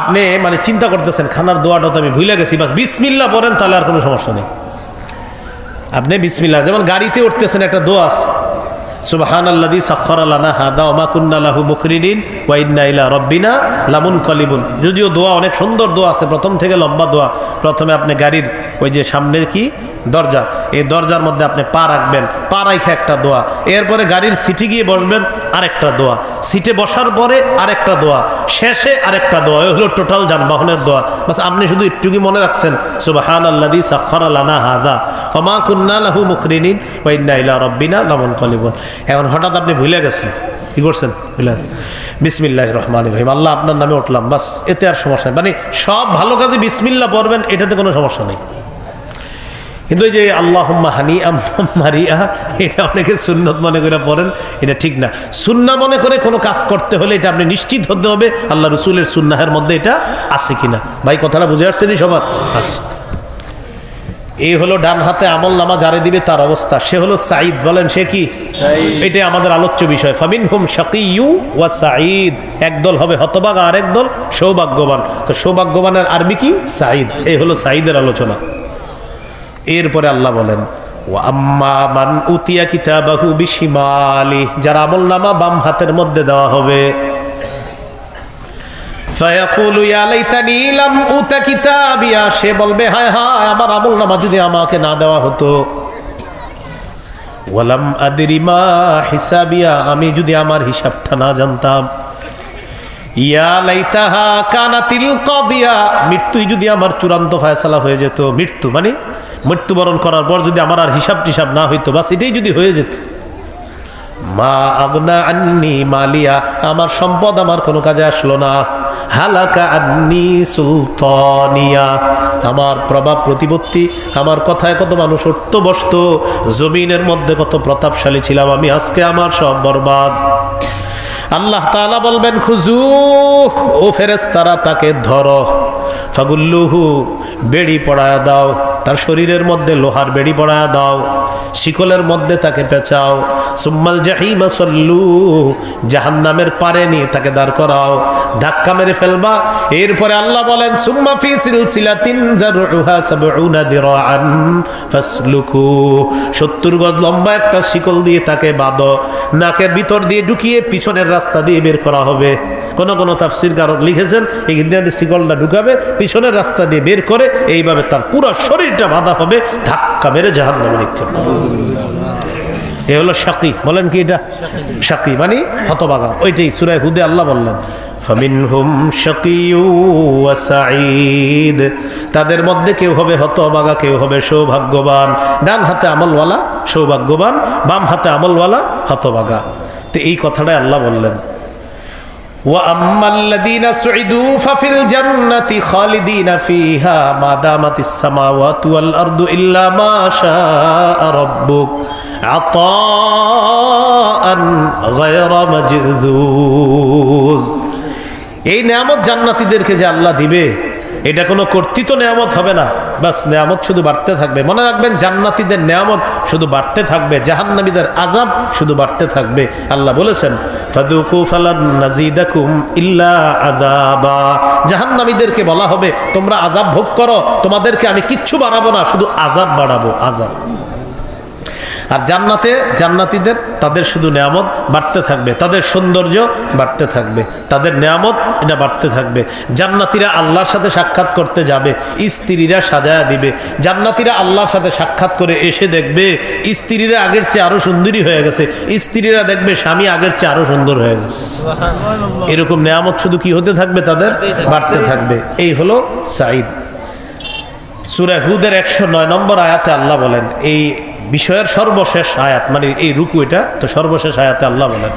আপনি মানে চিন্তা করতেছেন খানার দোয়াটা তো আমি ভুলে গেছি, বাস বিসমিল্লাহ পড়েন, তাহলে আর কোনো সমস্যা নেই। আপনি বিসমিল্লাহ, যেমন গাড়িতে উঠতেছেন একটা দোয়া আছে, সুবহানাল্লাযী সাখখারা লানা হাদা ওয়া মা কুন্না লাহু মুকরিনিন ওয়া ইন্না ইলা রাব্বিনা লামুনকালিবুন। যদিও দোয়া অনেক সুন্দর দোয়া আছে, প্রথম থেকে লম্বা দোয়া। প্রথমে আপনি গাড়ির ওই যে সামনে কি দরজা, এই দরজার মধ্যে আপনি পা রাখবেন, পা রাখে একটা দোয়া। এরপরে গাড়ির সিটে গিয়ে বসবেন, আরেকটা দোয়া। সিটে বসার পরে আরেকটা দোয়া, শেষে আরেকটা দোয়া। এই হলো টোটাল যানবাহনের দোয়া। বাস আপনি শুধু একটু কি মনে রাখছেন সুবহানাল্লাযী সাখখারা লানা হাদা ওয়া মা কুন্না লাহু মুকরিনিন ওয়া ইন্না ইলা রাব্বিনা লামুনকালিবুন। এখন হঠাৎ আপনি ভুলে গেছেন, কি করছেন? ভুলে গেছেন। বিসমিল্লাহির রহমানির রহিম, আল্লাহ আপনার নামে উঠলাম, বাস এতে আর সমস্যা নেই। মানে সব ভালো কাজে বিসমিল্লাহ পড়বেন, এটাতে কোনো সমস্যা নেই। কিন্তু এই যে আল্লাহুম্মা হানিআম মারিআ, এটা অনেকে সুন্নত মনে করে পড়েন, এটা ঠিক না। সুন্নাহ মনে করে কোনো কাজ করতে হলে এটা আপনি নিশ্চিত হতে হবে আল্লাহ রসুলের সুন্নাহের মধ্যে এটা আছে কিনা। ভাই কথাটা বুঝে আসছেনই সবার? আচ্ছা, এই হলো ডান হাতে আমল নামা যারে দিবে তার অবস্থা, সে হলো সাঈদ। বলেন সে কি? এটাই আমাদের আলোচ্য বিষয়। ফামিনহুম শাকিয়্যু ওয়া সাঈদ, একদল হবে হতভাগা আর একদল সৌভাগ্যবান। তো সৌভাগ্যবানের আরবি কি? সাঈদ। এই হলো সাঈদের আলোচনা। এরপরে আল্লাহ বলেন ওয়া আম্মা মান উতিয়া কিতাবাহু বিশিমালি, যার আমল নামা বাম হাতের মধ্যে দেওয়া হবে, ফায়াকুলু ইয়া লাইতানি লাম উতা কিতাবিয়া, সে বলবে হায় হায় আমার আমল নামা যদি আমাকে না দেওয়া হতো। ওয়ালাম আদরি মা হিসাবিয়া, আমি যদি আমার হিসাবটা না জানতাম। ইয়া লাইতাহা কানাতিল কাদিয়া, মৃত্যুই যদি আমার চূড়ান্ত ফয়সালা হয়ে যেত। মৃত্যু মানে মৃত্যুবরণ করার পর যদি আমার আর হিসাব টিসাব না হইতো, বাস এটাই যদি হয়ে যেত। মা আগনা আন্নি মালিয়া, আমার সম্পদ আমার কোনো কাজে আসলো না। হালাকা আন্নি সুলতানিয়া, আমার প্রভাব প্রতিপত্তি, আমার কথায় কত মানুষ উঠতো বসতো, জমিনের মধ্যে কত প্রতাপশালী ছিলাম আমি, আজকে আমার সব বরবাদ। আল্লাহ তাআলা বলবেন খুজুহ, ও ফেরেশতারা তাকে ধরো, ফাগুল্লুহু, বেড়ি পড়ায়া দাও, তার শরীরের মধ্যে লোহার বেড়ি পড়ায়া দাও, শিকলের মধ্যে তাকে পেঁচাও। সুম্মাল জাহিমা সল্লু, জাহান্নামের পারে নিয়ে তাকে দাঁড় করাও, ধাক্কা মেরে ফেলবা। এরপরে আল্লাহ বলেন সুম্মা ফি সিলসিলাতিন যারউহা ৭০ দিরাআন ফাসলুকু, ৭০ গজ লম্বা একটা শিকল দিয়ে তাকে বাঁধো, নাকের ভিতর দিয়ে ঢুকিয়ে পিছনের রাস্তা দিয়ে বের করা হবে। কোন কোন তাফসীরকারক লিখেছেন এখানে শিকলটা ঢুকাবে, পিছনের রাস্তা দিয়ে বের করে এইভাবে তার পুরো শরীরটা বাঁধা হবে, ধাক্কা মেরে জাহান্নামে নিক্ষেপ করা হবে। এ হলো শাকি। বলেন কি এটা? শাকি মানে হতভাগা। ওইটাই সূরা হুদে আল্লাহ বললেন ফামিনহুম শাকিয়্যু ওয়া সাঈদ, তাদের মধ্যে কেউ হবে হতভাগা, কেউ হবে সৌভাগ্যবান। ডান হাতে আমলওয়ালা সৌভাগ্যবান, বাম হাতে আমলওয়ালা হতভাগা। তো এই কথাটাই আল্লাহ বললেন। وَأَمَّا الَّذِينَ سُعِدُوا فَفِي الْجَنَّةِ خَالِدِينَ فِيهَا مَا دَامَتِ السَّمَاوَاتُ وَالْأَرْضُ إِلَّا مَا شَاءَ رَبُّكَ عَطَاءً غَيْرَ مَجْذُوذٍ। এই নেয়ামত জান্নাতীদেরকে যে আল্লাহ দিবে, এটা কোনো কর্তৃত্ব নেয়ামত হবে না, বাস নেয়ামত শুধু বাড়তে থাকবে। মনে রাখবেন জান্নাতীদের নেয়ামত শুধু বাড়তে থাকবে, জাহান্নামীদের আযাব শুধু বাড়তে থাকবে। আল্লাহ বলেছেন ফাযুকু ফালান নাযীদাকুম ইল্লা আযাবা, জাহান্নামীদেরকে বলা হবে তোমরা আযাব ভোগ করো, তোমাদেরকে আমি কিচ্ছু বাড়াবো না, শুধু আযাব বাড়াবো, আযাব। আর জান্নাতে জান্নাতীদের তাদের শুধু নেয়ামত বাড়তে থাকবে, তাদের সৌন্দর্য বাড়তে থাকবে, তাদের নেয়ামত এটা বাড়তে থাকবে। জান্নাতীরা আল্লাহর সাথে সাক্ষাৎ করতে যাবে, স্ত্রীরা সাজায়া দিবে। জান্নাতীরা আল্লাহর সাথে সাক্ষাৎ করে এসে দেখবে স্ত্রীরা আগের চেয়ে আরো সুন্দরী হয়ে গেছে, স্ত্রীরা দেখবে স্বামী আগের চেয়ে আরো সুন্দর হয়ে গেছে। এরকম নেয়ামত শুধু কি হতে থাকবে? তাদের বাড়তে থাকবে। এই হলো সাঈদ। সূরা হুদের ১০৯ নম্বর আয়াতে আল্লাহ বলেন, এই বিষয়ের সর্বশেষ আয়াত, মানে এই রুকু এটা তো সর্বশেষ আয়াতে আল্লাহ বলেন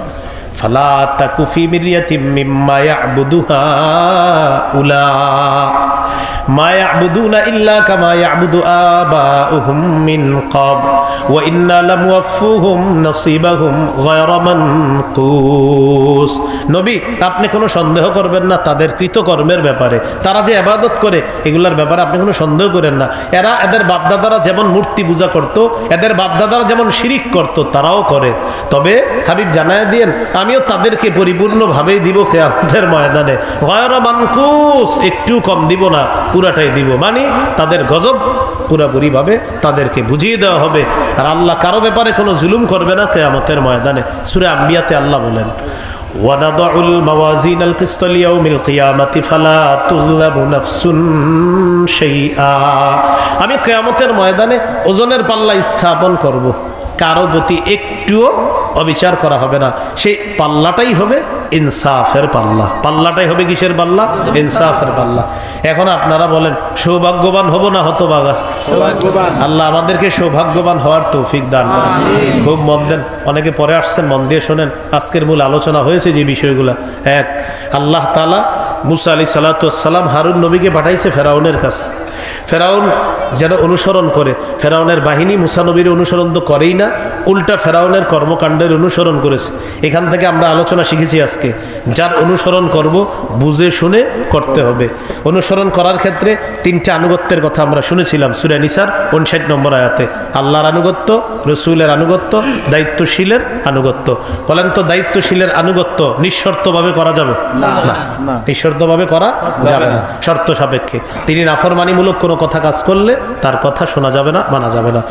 ফালা তাকু ফি মিরয়াতিম মিম্মা ইয়াবুদু হাউলা মা ইয়াবুদুনা ইল্লা কামা ইয়াবুদু আবাউহুম মিন ক্বাব ওয়া ইন্না লামুওয়াফফুহুম নসিবাহুম গায়রা মানকুস। নবী, আপনি কোনো সন্দেহ করবেন না তাদের কৃতকর্মের ব্যাপারে, তারা যে ইবাদত করে এগুলার ব্যাপারে আপনি কোনো সন্দেহ করেন না। এদের বাপদাদারা যেমন মূর্তি পূজা করত, এদের বাপদাদারা যেমন শিরিক করত, তারাও করে। তবে হাবিব জানায় দিয়েন আমিও তাদেরকে পরিপূর্ণভাবেই দিব কিয়ামতের ময়দানে, গায়রা মানকুস, একটু কম দিব না, পুরাটাই দিব। মানে তাদের গজব পুরাপুরিভাবে তাদেরকে বুঝিয়ে দেওয়া হবে। আর আল্লাহ কারো ব্যাপারে কোনো জুলুম করবে না কিয়ামতের ময়দানে। সূরা আম্বিয়াতে আল্লাহ বলেন وَنَضَعُ الْمَوَازِينَ الْقِسْطَ لِيَوْمِ الْقِيَامَةِ فَلَا تُظْلَمُ نَفْسٌ شَيْئًا। আমি কিয়ামতের ময়দানে ওজনের পাল্লা স্থাপন করব, কারো প্রতি একটুও অবিচার করা হবে না। সেই পাল্লাটাই হবে ইনসাফের পাল্লা। পাল্লাটাই হবে কিসের পাল্লা? ইনসাফের পাল্লা। এখন আপনারা বলেন সৌভাগ্যবান হব না হতভাগা? আল্লাহ আমাদেরকে সৌভাগ্যবান হওয়ার তৌফিক দান করেন। খুব মন দেন, অনেকে পরে আসছেন, মন দিয়ে শোনেন। আজকের মূল আলোচনা হয়েছে যে বিষয়গুলো, এক, আল্লাহ তাআলা মুসা আলাইহিস সালাতু ওয়াস সালাম হারুন নবীকে পাঠাইছে ফেরাউনের কাছে। ফেরাউন যেন অনুসরণ করে, ফেরাউনের বাহিনী মুসা নবীর অনুসরণ তো করেই না, উল্টা ফেরাউনের কর্মকাণ্ডের অনুসরণ করেছে। এখান থেকে আমরা আলোচনা শিখেছি আজকে, যার অনুসরণ করব বুঝে শুনে করতে হবে। অনুসরণ করার ক্ষেত্রে তিনটা আনুগত্যের কথা আমরা শুনেছিলাম সূরা নিসার ৫৯ নম্বর আয়াতে। আল্লাহর আনুগত্য, রসুলের আনুগত্য, দায়িত্বশীলের আনুগত্য। বলেন তো দায়িত্বশীলের আনুগত্য নিঃশর্তভাবে করা যাবে না? নিঃশর্তভাবে করা যাবে না, শর্ত সাপেক্ষে। তিনি নাফরমানিমূলক কোনো কথা কাজ করলে তার কথা শোনা যাবে না, মানা যাবে না।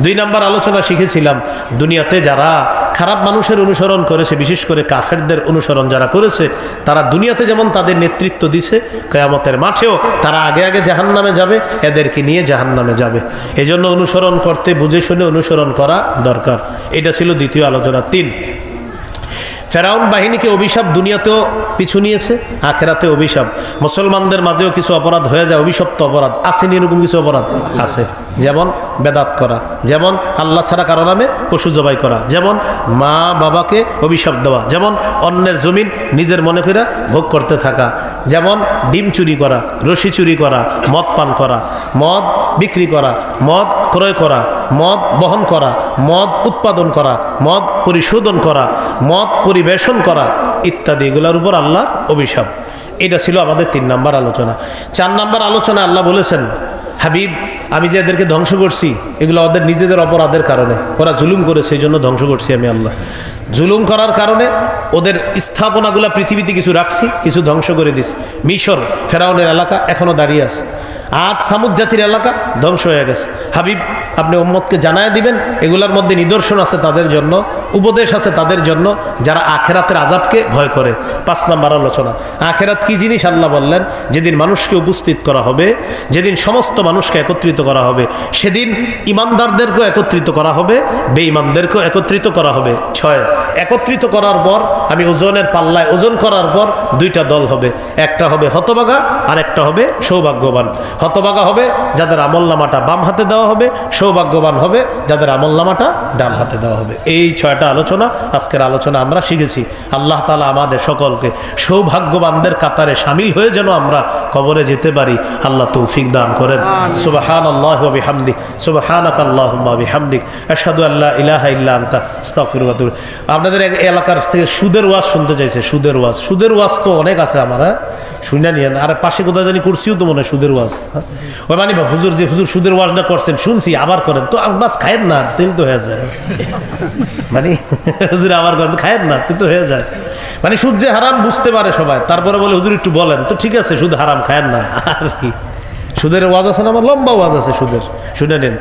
২ নম্বর আলোচনা শিখেছিলাম দুনিয়াতে যারা খারাপ মানুষের অনুসরণ করেছে, বিশেষ করে কাফেরদের অনুসরণ যারা করেছে, তারা দুনিয়াতে যেমন তাদের নেতৃত্ব দিছে, কিয়ামতের মাঠেও তারা আগে আগে জাহান্নামে যাবে, এদেরকে নিয়ে জাহান্নামে যাবে। এজন্য অনুসরণ করতে বুঝে শুনে অনুসরণ করা দরকার। এটা ছিল দ্বিতীয় আলোচনা। ৩, ফেরাউন বাহিনীকে অভিশাপ দুনিয়াতেও পিছু নিয়েছে, আখেরাতে অভিশাপ। মুসলমানদের মাঝেও কিছু অপরাধ হয়ে যায়, অভিশপ্ত অপরাধ আছে। এরকম কিছু অপরাধ আছে, যেমন বেদাত করা, যেমন আল্লাহ ছাড়া কারো নামে পশু জবাই করা, যেমন মা বাবাকে অভিশাপ দেওয়া, যেমন অন্যের জমিন নিজের মনে করে ভোগ করতে থাকা, যেমন ডিম চুরি করা, রশি চুরি করা, মদ পান করা, মদ বিক্রি করা, মদ ক্রয় করা, মদ বহন করা, মদ উৎপাদন করা, মদ পরিশোধন করা, মদ পরিবেশন করা ইত্যাদি, এগুলোর উপর আল্লাহর অভিশাপ। এটা ছিল আমাদের ৩ নম্বর আলোচনা। ৪ নম্বর আলোচনা আল্লাহ বলেছেন হাবিব আমি যে এদেরকে ধ্বংস করছি এগুলো ওদের নিজেদের অপরাধের কারণে, ওরা জুলুম করেছে এই জন্য ধ্বংস করছি আমি আল্লাহ। জুলুম করার কারণে ওদের স্থাপনাগুলা পৃথিবীতে কিছু রাখছি, কিছু ধ্বংস করে দিছি। মিশর ফেরাউনের এলাকা এখনো দাঁড়িয়ে আছে, আদ সামুদ জাতির এলাকা ধ্বংস হয়ে গেছে। হাবিব আপনি উম্মতকে জানায় দিবেন এগুলোর মধ্যে নিদর্শন আছে তাদের জন্য, উপদেশ আছে তাদের জন্য যারা আখেরাতের আযাবকে ভয় করে। 5 নম্বর আলোচনা, আখেরাত কি জিনিস আল্লাহ বললেন, যেদিন মানুষকে উপস্থিত করা হবে, যেদিন সমস্ত মানুষকে একত্রিত করা হবে, সেদিন ইমানদারদেরকেও একত্রিত করা হবে, বেঈমানদেরকেও একত্রিত করা হবে। 6 একত্রিত করার পর আমি ওজনের পাল্লায় ওজন করার পর 2টা দল হবে, একটা হবে হতভাগা আর একটা হবে সৌভাগ্যবান। হতভাগা হবে যাদের আমলনামাটা বাম হাতে দেওয়া হবে, সৌভাগ্যবান হবে যাদের আমলনামাটা ডান হাতে দেওয়া হবে। এই 6টা আলোচনা আজকের আলোচনা আমরা শিখেছি। আল্লাহ তাআলা আমাদের সকলকে সৌভাগ্যবানদের কাতারে শামিল হয়ে যেন আমরা কবরে যেতে পারি, আল্লাহ তৌফিক দান করেন। সুবহানাল্লাহি ওয়া বিহামদিহি, সুবহানাকাল্লাহুম্মা ওয়া বিহামদিক, আশহাদু আল্লা ইলাহা ইল্লা আনতা, আস্তাগফিরুকা ওয়া আতুবু ইলাইক। আপনাদের এলাকার থেকে সুদের ওয়াজ শুনতে চাইছে, সুদের ওয়াজ। সুদের ওয়াজ তো অনেক আছে আমার, হ্যাঁ শুনে নিয়েন। আর পাশে কোথায় জানি করছিও তো মনে হয় সুদের ওয়াজ। ওই মানে হুজুর যে হুজুর সুদের ওয়াজটা করছেন শুনছি, আবার করেন তো বাস খায়েন না, তেল তো হয়ে যায়। মানে হুজুর আবার করেন খায়েন না, তেল তো হয়ে যায়। মানে সুদ যে হারাম বুঝতে পারে সবাই, তারপরে বলে হুজুর একটু বলেন তো, ঠিক আছে সুদ হারাম খায়েন না। আর কি সুদের ওয়াজ আছে না, আমার লম্বা ওয়াজ আছে সুদের, শুনে নেন।